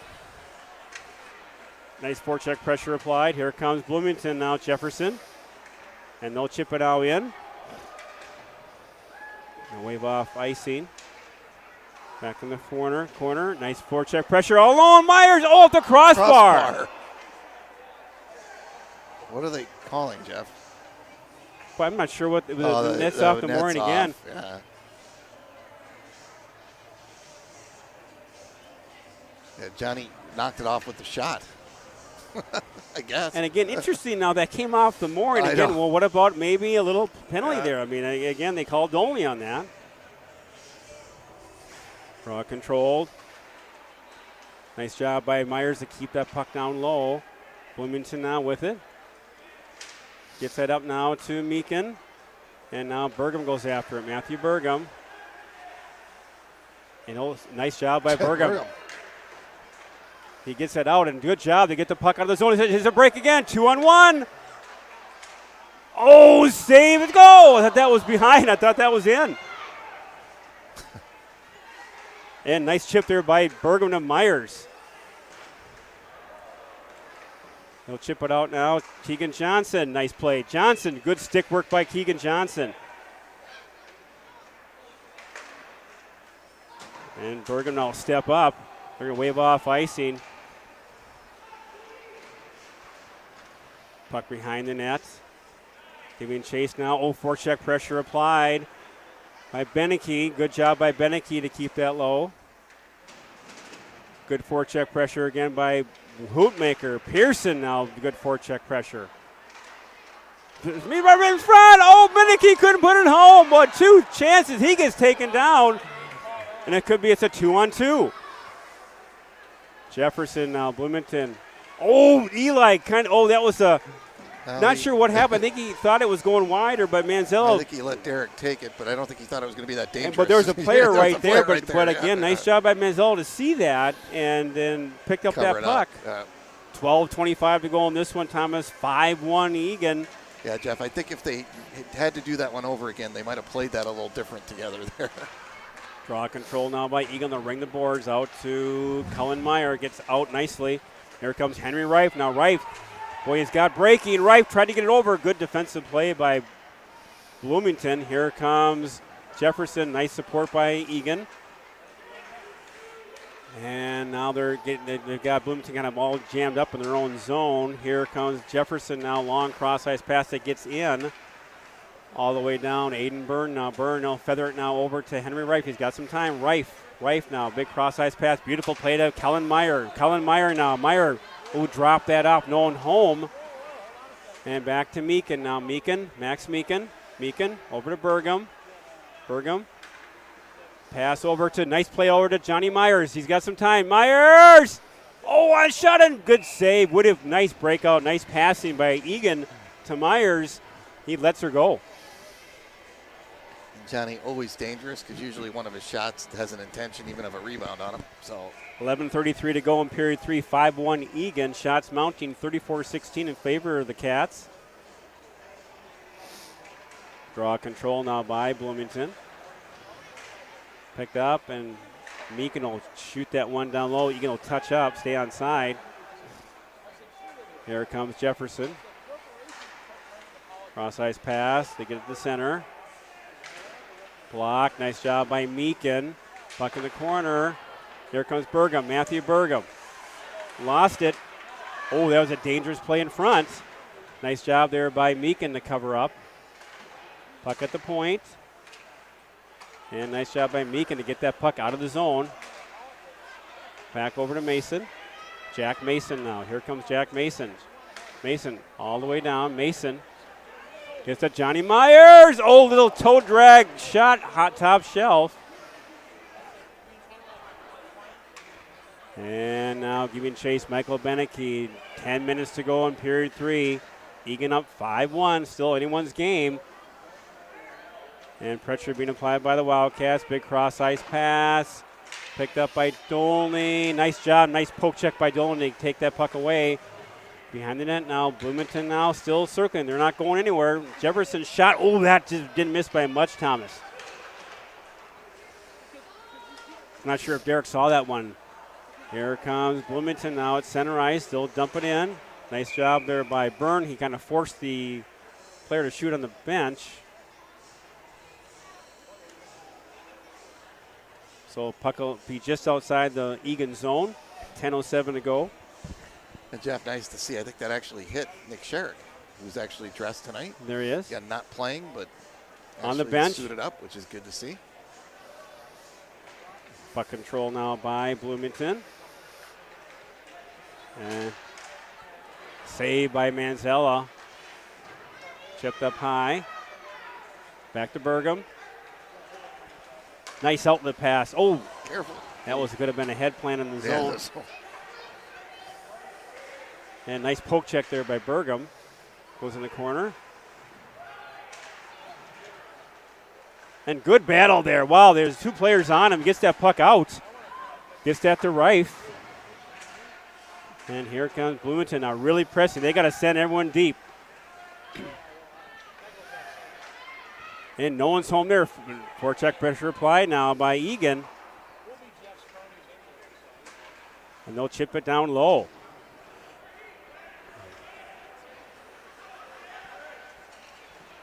Nice forecheck pressure applied. Here comes Bloomington now, Jefferson. And they'll chip it out in. And wave off icing. Back in the corner. Nice forecheck pressure all alone. Myers, off the crossbar. What are they calling, Jeff? Well, I'm not sure what. The net's off the mooring again. Yeah, Johnny knocked it off with the shot. I guess. And again, interesting now that came off the mooring again. Well, what about maybe a little penalty there? I mean, again, they called only on that. Draw controlled. Nice job by Myers to keep that puck down low. Bloomington now with it. Gets that up now to Meakin. And now Burgum goes after it. Matthew Burgum. And nice job by Burgum. He gets that out, and good job to get the puck out of the zone. Here's a break again, 2-on-1. Oh, save and go. I thought that was behind. I thought that was in. And nice chip there by Burgum to Myers. He'll chip it out now. Keegan Johnson, nice play. Johnson, good stick work by Keegan Johnson. And Burgum now step up. They're going to wave off icing. Puck behind the net. Giving chase now. Oh, forecheck pressure applied by Beneke. Good job by Beneke to keep that low. Good forecheck pressure again by Hoopmaker. Pearson now, good forecheck pressure. Me right in front. Oh, Beneke couldn't put it home, but two chances. He gets taken down, and it's a 2-on-2. Jefferson now, Bloomington. Oh, Eli that was a. Not sure what happened. I think he thought it was going wider, but Manzella. I think he let Derek take it, but I don't think he thought it was going to be that dangerous. But there was a player right there. But again, nice job by Manzella to see that and then picked up that puck. 12:25 to go on this one, Thomas. 5-1 Eagan. Yeah, Jeff, I think if they had to do that one over again, they might have played that a little different together there. Draw control now by Eagan. They'll ring the boards out to Cullen Meyer. Gets out nicely. Here comes Henry Reif. Now Reif, boy, he's got breaking. Reif tried to get it over. Good defensive play by Bloomington. Here comes Jefferson. Nice support by Eagan. And now they've got Bloomington kind of all jammed up in their own zone. Here comes Jefferson now. Long cross-ice pass that gets in. All the way down, Aiden Byrne now. Byrne will feather it now over to Henry Reif. He's got some time. Reif now, big cross-ice pass. Beautiful play to Cullen Meyer. Cullen Meyer now. Meyer will drop that off. No one home. And back to Meakin now. Max Meakin. Meakin over to Burgum. Pass over to, nice play over to Johnny Myers. He's got some time. Myers! Oh, one shot and good save. Would have nice breakout, nice passing by Eagan to Myers. He lets her go. Johnny always dangerous because usually one of his shots has an intention even of a rebound on him. So 11:33 to go in period 3. 5-1 Eagan. Shots mounting 34-16 in favor of the Cats. Draw control now by Bloomington. Picked up, and Meakin will shoot that one down low. Eagan will touch up, stay on side. Here comes Jefferson. Cross-ice pass. They get it to the center. Block. Nice job by Meakin. Puck in the corner. Here comes Burgum. Matthew Burgum. Lost it. Oh, that was a dangerous play in front. Nice job there by Meakin to cover up. Puck at the point. And nice job by Meakin to get that puck out of the zone. Back over to Mason. Jack Mason now. Here comes Jack Mason. Mason all the way down. Mason gets to Johnny Myers. Oh, little toe drag shot. Hot top shelf. And now giving chase Michael Beneke. 10 minutes to go in period 3. Eagan up 5-1. Still anyone's game. And pressure being applied by the Wildcats. Big cross-ice pass. Picked up by Dolney. Nice job. Nice poke check by Dolney to take that puck away. Behind the net now. Bloomington now still circling. They're not going anywhere. Jefferson shot. Oh, that just didn't miss by much, Thomas. Not sure if Derek saw that one. Here comes Bloomington now at center ice. Still dumping in. Nice job there by Byrne. He kind of forced the player to shoot on the bench. So puck will be just outside the Eagan zone. 10:07 to go. And Jeff, nice to see. I think that actually hit Nick Sherrick, who's actually dressed tonight. There he is. Yeah, not playing, but on the bench. Suited up, which is good to see. Puck control now by Bloomington. And save by Manzella. Chipped up high. Back to Burgum. Nice outlet pass. Oh, careful. That could have been a head plant in the zone. And nice poke check there by Burgum. Goes in the corner. And good battle there. Wow, there's two players on him. Gets that puck out. Gets that to Reif. And here comes Bloomington now really pressing. They got to send everyone deep. And no one's home there. Forecheck pressure applied now by Eagan. And they'll chip it down low.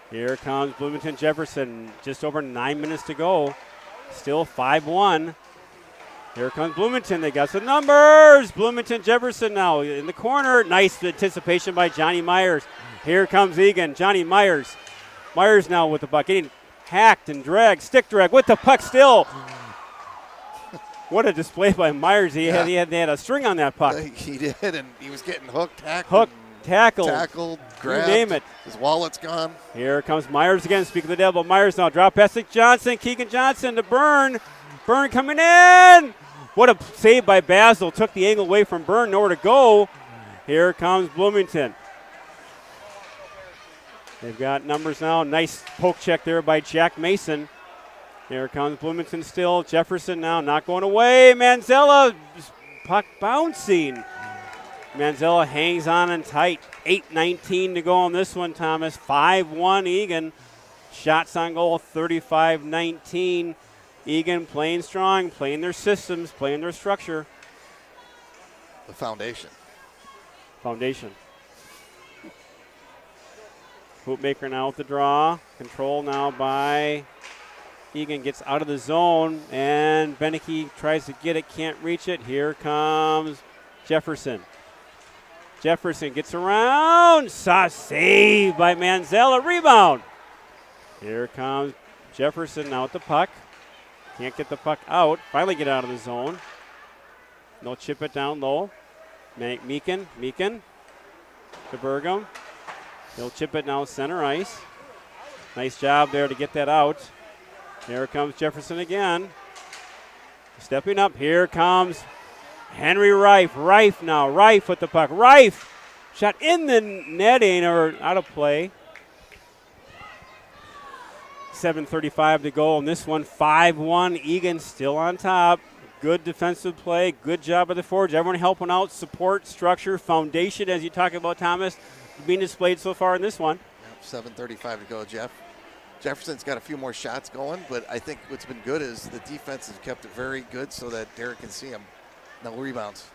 Here comes Bloomington Jefferson. Just over 9 minutes to go. Still 5-1. Here comes Bloomington. They got some numbers. Bloomington Jefferson now in the corner. Nice anticipation by Johnny Myers. Here comes Eagan. Johnny Myers. Myers now with the puck. Getting hacked and dragged. Stick drag with the puck still. What a display by Myers. They had a string on that puck. He did, and he was getting hooked, tackled, grabbed. You name it. His wallet's gone. Here comes Myers again. Speaking of the devil, Myers now drop pass to Johnson. Keegan Johnson to Byrne. Byrne coming in. What a save by Basil. Took the angle away from Byrne. Nowhere to go. Here comes Bloomington. They've got numbers now. Nice poke check there by Jack Mason. Here comes Bloomington still. Jefferson now not going away. Manzella, puck bouncing. Manzella hangs on and tight. 8:19 to go on this one, Thomas. 5-1 Eagan. Shots on goal, 35-19. Eagan playing strong, playing their systems, playing their structure. The foundation. Hoopmaker now with the draw. Control now by Eagan, gets out of the zone, and Beneke tries to get it, can't reach it. Here comes Jefferson. Jefferson gets around. Save by Manzella. Rebound. Here comes Jefferson now with the puck. Can't get the puck out. Finally get out of the zone. No, chip it down low. Meakin to Burgum. He'll chip it now center ice. Nice job there to get that out. Here comes Jefferson again. Stepping up. Here comes Henry Reif. Reif now. Reif with the puck. Reif. Shot in the netting or out of play. 7:35 to go on this one. 5-1. Eagan still on top. Good defensive play. Good job by the forwards. Everyone helping out. Support, structure, foundation, as you talk about, Thomas, being displayed so far in this one. Yep, 7:35 to go, Jeff. Jefferson's got a few more shots going, but I think what's been good is the defense has kept it very good so that Derek can see him. No rebounds.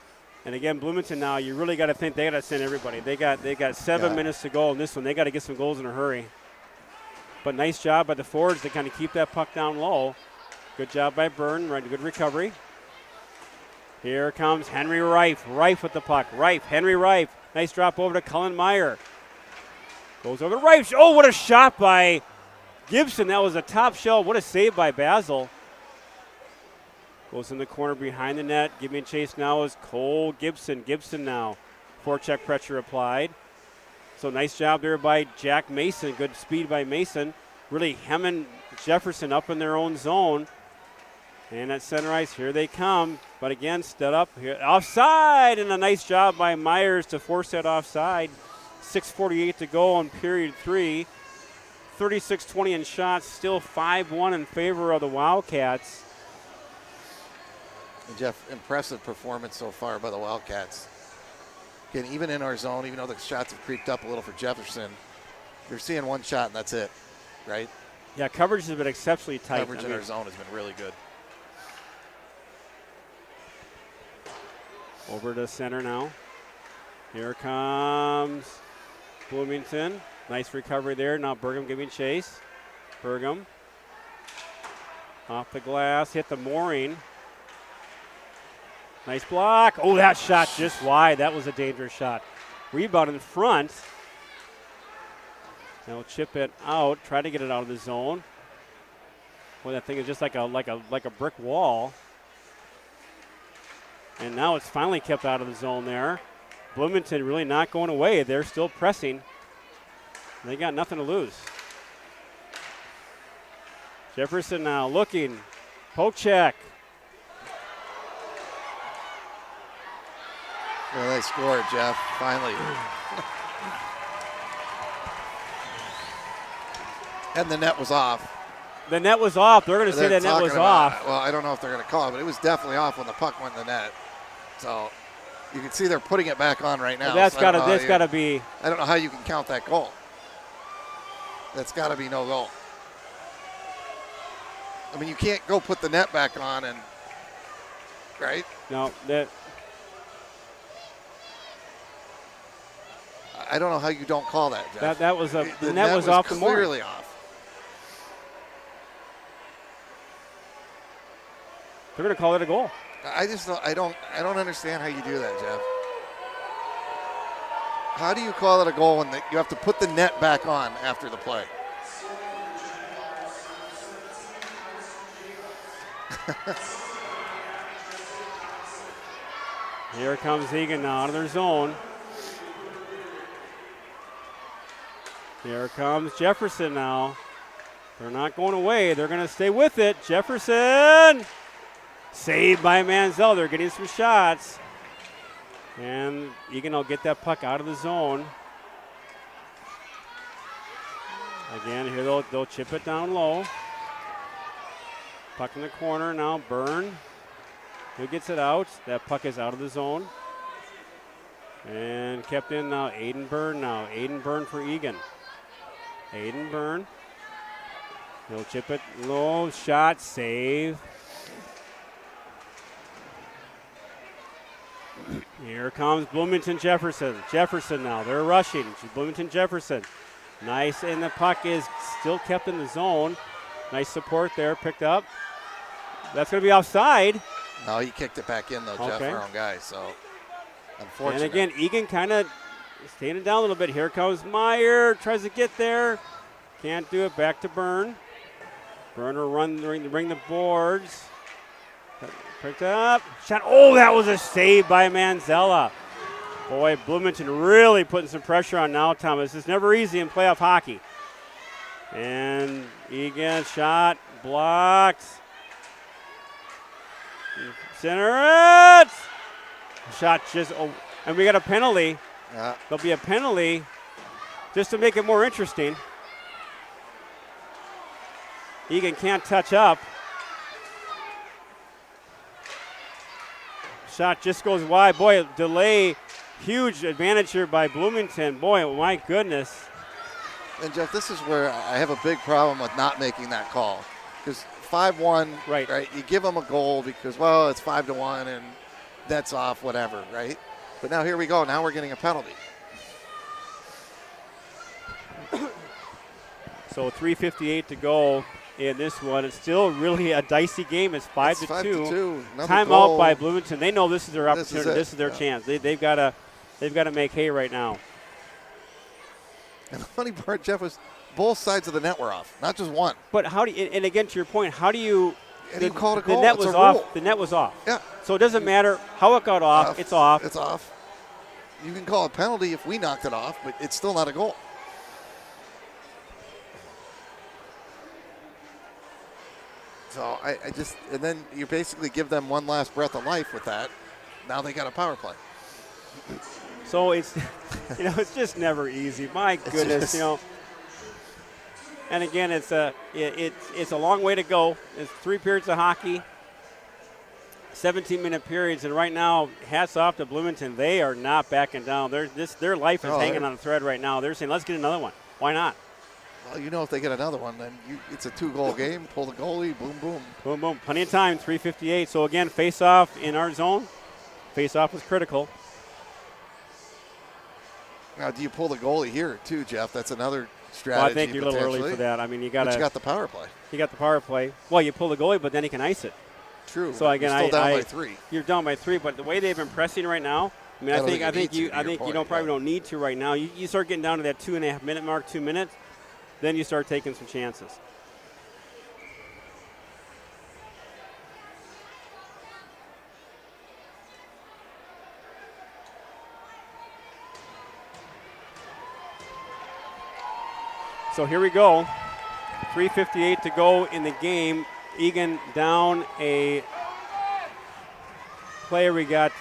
And again, Bloomington now, you really got to think they got to send everybody. They got 7 minutes to go in this one. They got to get some goals in a hurry. But nice job by the forwards to kind of keep that puck down low. Good job by Byrne. Right, good recovery. Here comes Henry Reif. Reif with the puck. Henry Reif. Nice drop over to Cullen Meyer. Goes over to Reif. Oh, what a shot by Gibson. That was a top shelf. What a save by Basil. Goes in the corner behind the net. Giving chase now is Cole Gibson. Gibson now. Forecheck pressure applied. So nice job there by Jack Mason. Good speed by Mason. Really hemming Jefferson up in their own zone. And at center ice, here they come. But again, stood up here. Offside, and a nice job by Myers to force that offside. 6:48 to go on period 3. 36-20 in shots, still 5-1 in favor of the Wildcats. And Jeff, impressive performance so far by the Wildcats. Again, even in our zone, even though the shots have creeped up a little for Jefferson, you're seeing one shot and that's it, right? Yeah, coverage has been exceptionally tight. Coverage in our zone has been really good. Over to center now. Here comes Bloomington. Nice recovery there. Now Burgum giving chase. Burgum. Off the glass. Hit the mooring. Nice block. Oh, that shot just wide. That was a dangerous shot. Rebound in front. They'll chip it out. Try to get it out of the zone. Boy, that thing is just like a brick wall. And now it's finally kept out of the zone there. Bloomington really not going away. They're still pressing. They got nothing to lose. Jefferson now looking. Poke check. Well, they scored, Jeff, finally. And the net was off. The net was off. They're going to say the net was off. Well, I don't know if they're going to call it, but it was definitely off when the puck went in the net. So you can see they're putting it back on right now. Well, that's got to be. I don't know how you can count that goal. That's got to be no goal. I mean, you can't go put the net back on and, right? No, that. I don't know how you don't call that, Jeff. That was the net was off the mooring. Clearly off. They're going to call it a goal. I don't understand how you do that, Jeff. How do you call it a goal when you have to put the net back on after the play? Here comes Eagan now out of their zone. Here comes Jefferson now. They're not going away. They're going to stay with it. Jefferson! Saved by Manziel. They're getting some shots. And Eagan will get that puck out of the zone. Again, here they'll chip it down low. Puck in the corner now. Byrne. Who gets it out? That puck is out of the zone. And kept in now. Aiden Byrne now. Aiden Byrne for Eagan. Aiden Byrne. He'll chip it low. Shot. Save. Here comes Bloomington Jefferson. Jefferson now. They're rushing. Bloomington Jefferson. Nice. And the puck is still kept in the zone. Nice support there. Picked up. That's going to be offside. No, he kicked it back in, though, Jeff, our own guy. So, unfortunate. And again, Eagan kind of standing down a little bit. Here comes Meyer. Tries to get there. Can't do it. Back to Byrne. Byrne will ring the boards. Picked up. Shot. Oh, that was a save by Manzella. Boy, Bloomington really putting some pressure on now, Thomas. It's never easy in playoff hockey. And Eagan shot. Blocked. Center it. Shot just. Oh, and we got a penalty. Yeah. There'll be a penalty just to make it more interesting. Eagan can't touch up. Shot just goes wide. Boy, delay. Huge advantage here by Bloomington. Boy, my goodness. And, Jeff, this is where I have a big problem with not making that call. Because 5-1, right? You give them a goal because, well, it's 5-1 and that's off, whatever, right? But now here we go. Now we're getting a penalty. So 3:58 to go in this one. It's still really a dicey game. It's 5-2. Timeout by Bloomington. They know this is their opportunity. This is their chance. They've got to make hay right now. And the funny part, Jeff, was both sides of the net were off, not just one. But how do you, and again, to your point, how do you, you call it a goal? The net was off. The net was off. Yeah. So it doesn't matter how it got off. It's off. It's off. You can call a penalty if we knocked it off, but it's still not a goal. So I just, and then you basically give them one last breath of life with that. Now they got a power play. So it's, it's just never easy. My goodness, And again, it's a long way to go. It's 3 periods of hockey, 17-minute periods, and right now, hats off to Bloomington. They are not backing down. Their life is hanging on a thread right now. They're saying, let's get another one. Why not? Well, if they get another one, then it's a 2-goal game. Pull the goalie, boom, boom. Boom, boom. Plenty of time, 3:58. So, again, face-off in our zone. Face-off was critical. Now, do you pull the goalie here, too, Jeff? That's another strategy. Well, I think you're a little early for that. I mean, you got the power play. You got the power play. Well, you pull the goalie, but then he can ice it. True. So, again, you're still down by 3. You're down by 3, but the way they've been pressing right now, I mean, I think you probably don't need to right now. You start getting down to that 2.5-minute mark, 2 minutes, then you start taking some chances. So here we go. 3:58 to go in the game. Eagan down a player we got,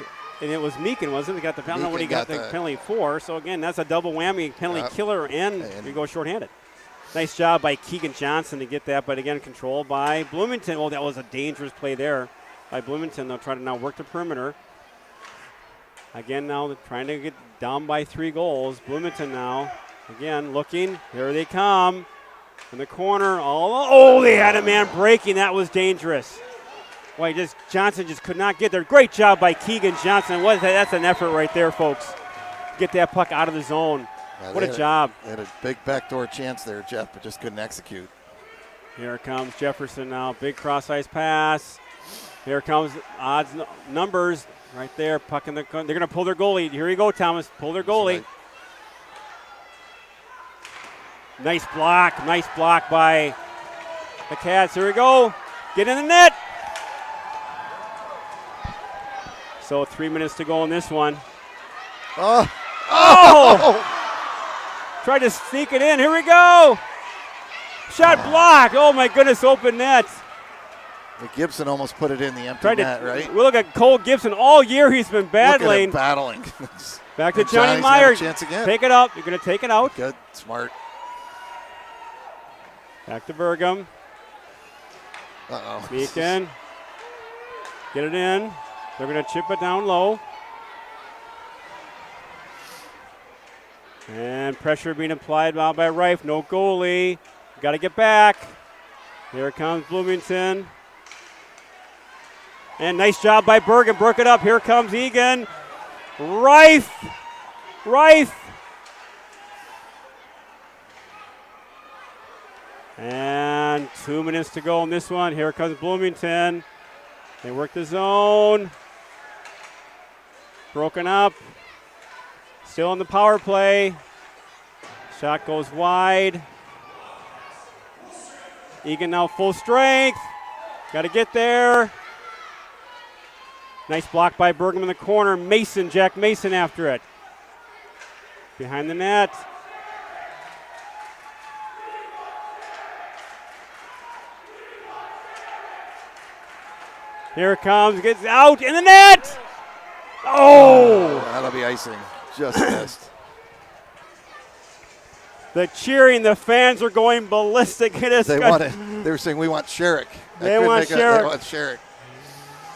and it was Meakin, wasn't it? I don't know what he got the penalty for. So, again, that's a double whammy, penalty killer, and we go shorthanded. Nice job by Keegan Johnson to get that, but, again, controlled by Bloomington. Oh, that was a dangerous play there by Bloomington. They'll try to now work the perimeter. Again, now they're trying to get down by 3 goals. Bloomington now, again, looking. Here they come. In the corner. Oh, they had a man breaking. That was dangerous. Boy, Johnson just could not get there. Great job by Keegan Johnson. That's an effort right there, folks. Get that puck out of the zone. Yeah, what a job. They had a big backdoor chance there, Jeff, but just couldn't execute. Here comes Jefferson now. Big cross-ice pass. Here comes odds numbers right there. Puck in the corner. They're going to pull their goalie. Here you go, Thomas. Pull their goalie. Nice block by the Cats. Here we go. Get in the net. So 3 minutes to go in this one. Oh! Tried to sneak it in. Here we go. Shot blocked. Oh, my goodness, open net. Gibson almost put it in the empty net, right? We look at Cole Gibson. All year he's been battling. Battling. Back to Johnny Meyer. Chance again. Take it out. You're going to take it out. Good. Smart. Back to Burgum. Meakin. Get it in. They're going to chip it down low. And pressure being applied now by Reif. No goalie. Got to get back. Here comes Bloomington. And nice job by Bergen. Broke it up. Here comes Eagan. Reif. And 2 minutes to go in this one. Here comes Bloomington. They work the zone. Broken up. Still in the power play. Shot goes wide. Eagan now full strength. Got to get there. Nice block by Bergman in the corner. Jack Mason after it. Behind the net. Here it comes, gets out in the net. Oh! That'll be icing. Just missed. The cheering, the fans are going ballistic. They were saying, we want Sherrick. They want Sherrick.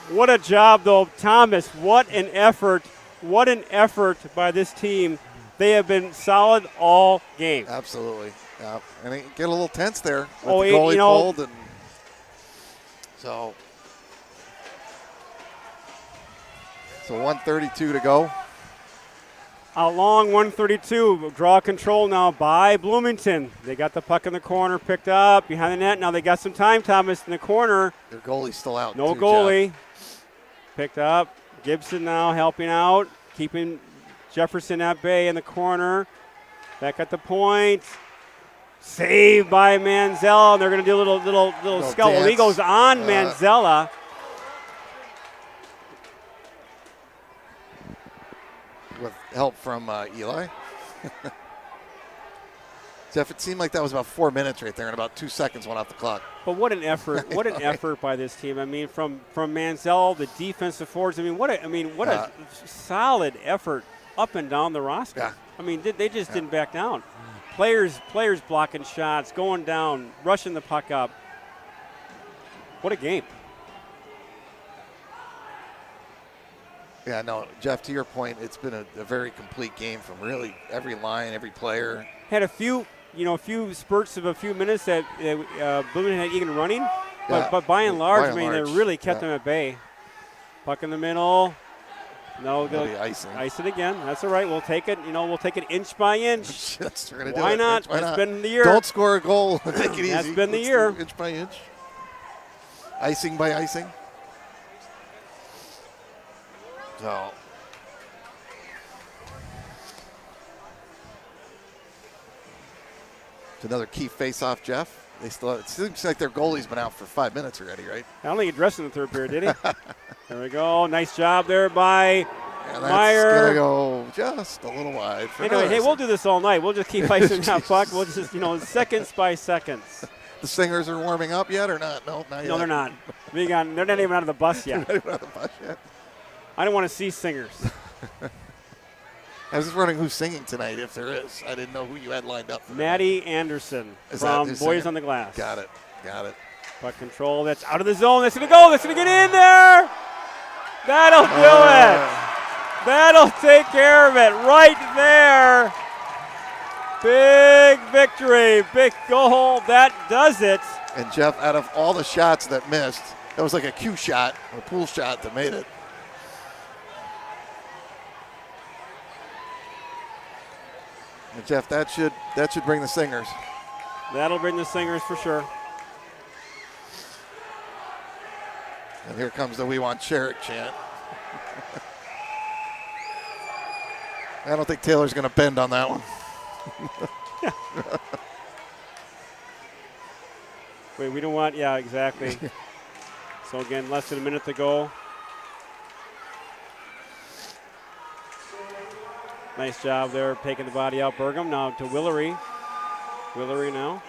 What a job, though. Thomas, what an effort. What an effort by this team. They have been solid all game. Absolutely. Yeah. And it get a little tense there with the Oh, goalie pulled. And so 1:32 to go. A long 132. Draw control now by Bloomington. They got the puck in the corner, picked up behind the net. Now they got some time, Thomas, in the corner. Their goalie's still out. No too, goalie. Jeff. Picked up. Gibson now helping out, keeping Jefferson at bay in the corner. Back at the point. Saved by Manzella, and they're going to do a little scout. Well, he goes on Manzella. With help from Eli. Jeff, it seemed like that was about 4 minutes right there, and about 2 seconds went off the clock. But what an effort! What an effort by this team. I mean, from Manziel, the defensive forwards. I mean, what a solid effort up and down the roster. Yeah. I mean, they just didn't back down. Players blocking shots, going down, rushing the puck up. What a game! Yeah, no, Jeff, to your point, it's been a very complete game from really every line, every player. Had a few spurts of a few minutes that Bloomington had Eagan running, but by and large, they really kept them at bay. Puck in the middle. No, icing. Ice it again. That's all right. We'll take it. We'll take it inch by inch. Why not? It's been the year. Don't score a goal. Take it easy. That's been the year. Inch by inch. Icing by icing. So. It's another key face-off, Jeff. It seems like their goalie's been out for 5 minutes already, right? I don't think he dressed in the third period, did he? There we go. Nice job there by Meyer. That's going to go just a little wide. Anyway, hey, we'll do this all night. We'll just keep icing that puck. We'll just, seconds by seconds. The Singers are warming up yet or not? No, not yet. No, they're not. They're not even out of the bus yet. They're not even out of the bus yet. I don't want to see singers. I was just wondering who's singing tonight, if there is. I didn't know who you had lined up. Maddie Anderson from Boys on the Glass. Got it. Puck control. That's out of the zone. That's going to go. That's going to get in there. That'll do it. That'll take care of it right there. Big victory. Big goal. That does it. And, Jeff, out of all the shots that missed, that was like a cue shot, a pool shot that made it. And Jeff, that should bring the Singers. That'll bring the Singers for sure. And here comes the "We Want Sherrick" chant. I don't think Taylor's going to bend on that one. Wait, we don't want, yeah, exactly. So again, less than a minute to go. Nice job there, taking the body out. Burgum now to Willery. Willery now.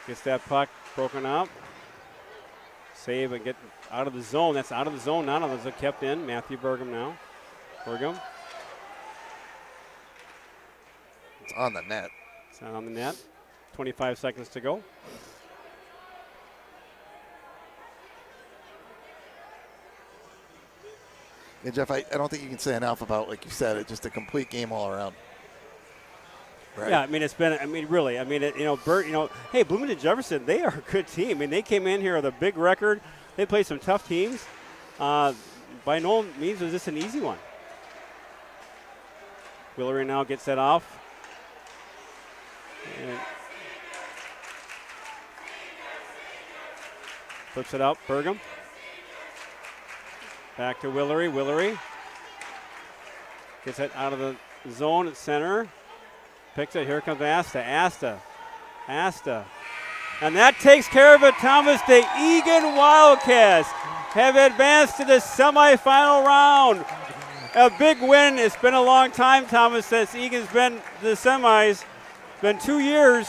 Gets that puck broken up. Save and get out of the zone. That's out of the zone now. Those are kept in. Matthew Burgum now. Burgum. It's on the net. It's not on the net. 25 seconds to go. And Jeff, I don't think you can say enough about, like you said, it's just a complete game all around. Right. Yeah, I mean, it's been, I mean, really, I mean, hey, Bloomington Jefferson, they are a good team. I mean, they came in here with a big record. They played some tough teams. By no means was this an easy one. Willery now gets that off. And flips it out, Burgum. Back to Willery. Willery gets it out of the zone at center. Picks it. Here comes Asta. And that takes care of it, Thomas. The Eagan Wildcats have advanced to the semifinal round. A big win. It's been a long time, Thomas, since Eagan's been to the semis. It's been 2 years.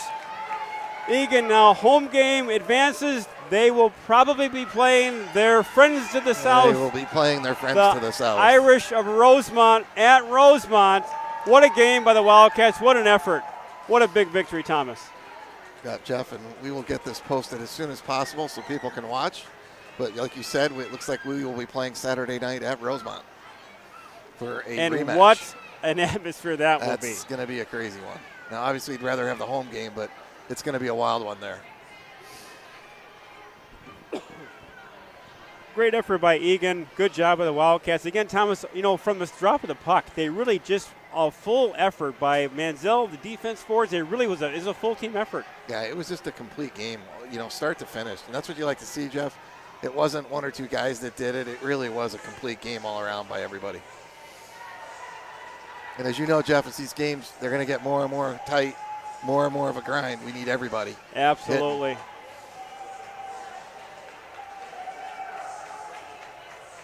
Eagan now home game advances. They will probably be playing their friends to the south. They will be playing their friends to the south. Irish of Rosemont at Rosemont. What a game by the Wildcats. What an effort. What a big victory, Thomas. Yeah, Jeff, and we will get this posted as soon as possible so people can watch. But like you said, it looks like we will be playing Saturday night at Rosemont for a rematch. And what an atmosphere that will be. That's going to be a crazy one. Now, obviously, we'd rather have the home game, but it's going to be a wild one there. Great effort by Eagan. Good job by the Wildcats. Again, Thomas, from the drop of the puck, they really just a full effort by Manziel, the defense forwards. It really was a full team effort. Yeah, it was just a complete game, start to finish. And that's what you like to see, Jeff. It wasn't one or two guys that did it. It really was a complete game all around by everybody. And as you know, Jeff, as these games, they're going to get more and more tight, more and more of a grind. We need everybody. Absolutely. hitting.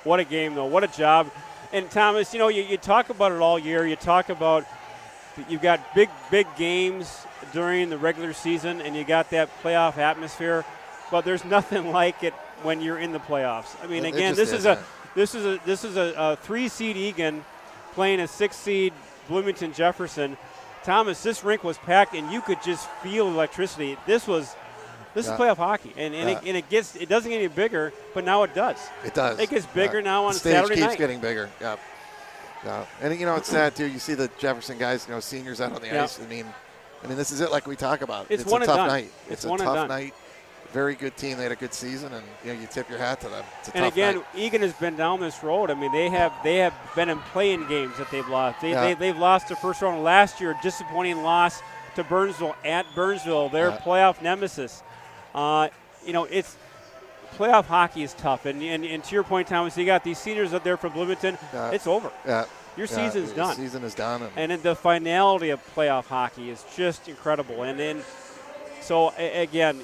What a game, though. What a job. And, Thomas, you talk about it all year. You talk about you've got big games during the regular season, and you got that playoff atmosphere. But there's nothing like it when you're in the playoffs. I mean, again, this is a 3-seed Eagan playing a 6-seed Bloomington Jefferson. Thomas, this rink was packed, and you could just feel electricity. This is playoff hockey, and it doesn't get any bigger, but now it does. It does. It gets bigger now on Saturday night. The stage keeps getting bigger. Yep. Yeah. And it's sad too. You see the Jefferson guys, seniors out on the ice. I mean, this is it. Like we talk about. It's a one and tough done. night. It's a one and tough done. night. Very good team. They had a good season, and you tip your hat to them. It's a and tough again, night. Eagan has been down this road. I mean, they have been in playing games that they've lost. They've lost the first round last year. Disappointing loss to Burnsville at Burnsville. Their playoff nemesis. It's playoff hockey is tough, and to your point, Thomas, you got these seniors up there from Bloomington. It's over. Yeah. Your season's done. Your season is done. And then the finality of playoff hockey is just incredible. And then, so again,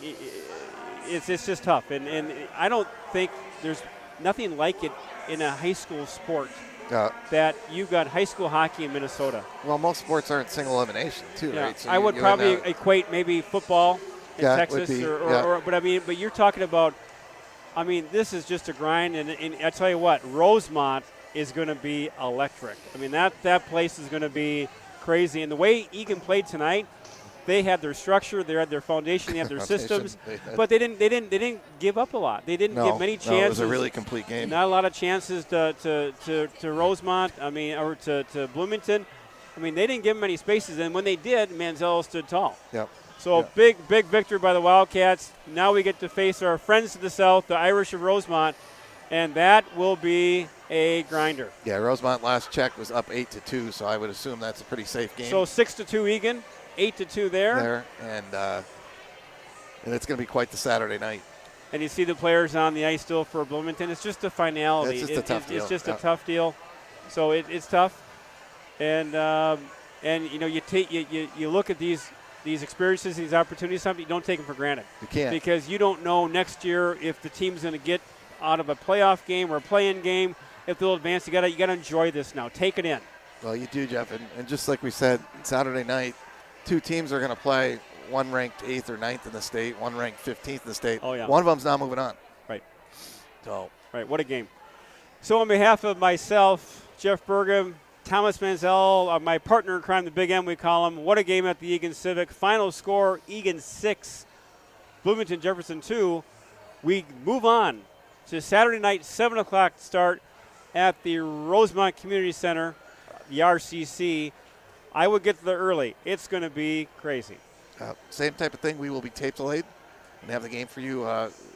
it's just tough. And I don't think there's nothing like it in a high school sport. That you've got high school hockey in Minnesota. Well, most sports aren't single elimination, too, right? So I would probably equate maybe football in Texas, but you're talking about. I mean, this is just a grind, and I tell you what, Rosemont is going to be electric. I mean, that place is going to be crazy. And the way Eagan played tonight, they had their structure, they had their foundation, they had their systems, but they didn't give up a lot. They didn't give many chances. No, it was a really complete game. Not a lot of chances to Rosemont. I mean, or to Bloomington. I mean, they didn't give them any spaces, and when they did, Manziel stood tall. Yep. So big victory by the Wildcats. Now we get to face our friends to the south, the Irish of Rosemont, and that will be a grinder. Yeah, Rosemont last check was up 8-2, so I would assume that's a pretty safe game. So 6-2 Eagan, 8-2 there. And it's going to be quite the Saturday night. And you see the players on the ice still for Bloomington. It's just a finality. It's just a tough deal. It's just a tough deal. So it's tough. And you look at these experiences, these opportunities, something you don't take them for granted. You can't. Because you don't know next year if the team's going to get out of a playoff game or a play-in game, if they'll advance. You got to enjoy this now. Take it in. Well, you do, Jeff. And just like we said, Saturday night, two teams are going to play, one ranked 8th or 9th in the state, one ranked 15th in the state. Oh, yeah. One of them's not moving on. Right. So. Right, what a game. So on behalf of myself, Jeff Burgum, Thomas Manziel, my partner in crime, the Big M we call him, what a game at the Eagan Civic. Final score, Eagan 6, Bloomington Jefferson 2. We move on to Saturday night, 7 o'clock start at the Rosemont Community Center, the RCC, I would get there early. It's going to be crazy. Same type of thing. We will be tape delayed and have the game for you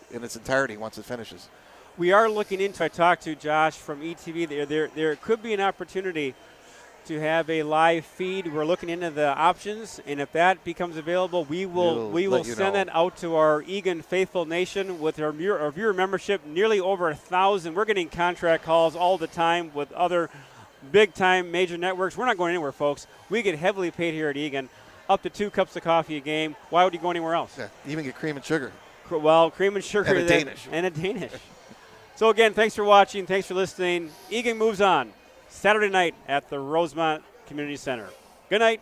in its entirety once it finishes. We are looking into, I talked to Josh from ETV, there could be an opportunity to have a live feed. We're looking into the options, and if that becomes available, we will send that out to our Eagan Faithful Nation with our viewer membership, nearly over 1,000. We're getting contract calls all the time with other big-time major networks. We're not going anywhere, folks. We get heavily paid here at Eagan, up to 2 cups of coffee a game. Why would you go anywhere else? Yeah, even get cream and sugar. Well, cream and sugar. And a Danish. So, again, thanks for watching. Thanks for listening. Eagan moves on Saturday night at the Rosemont Community Center. Good night.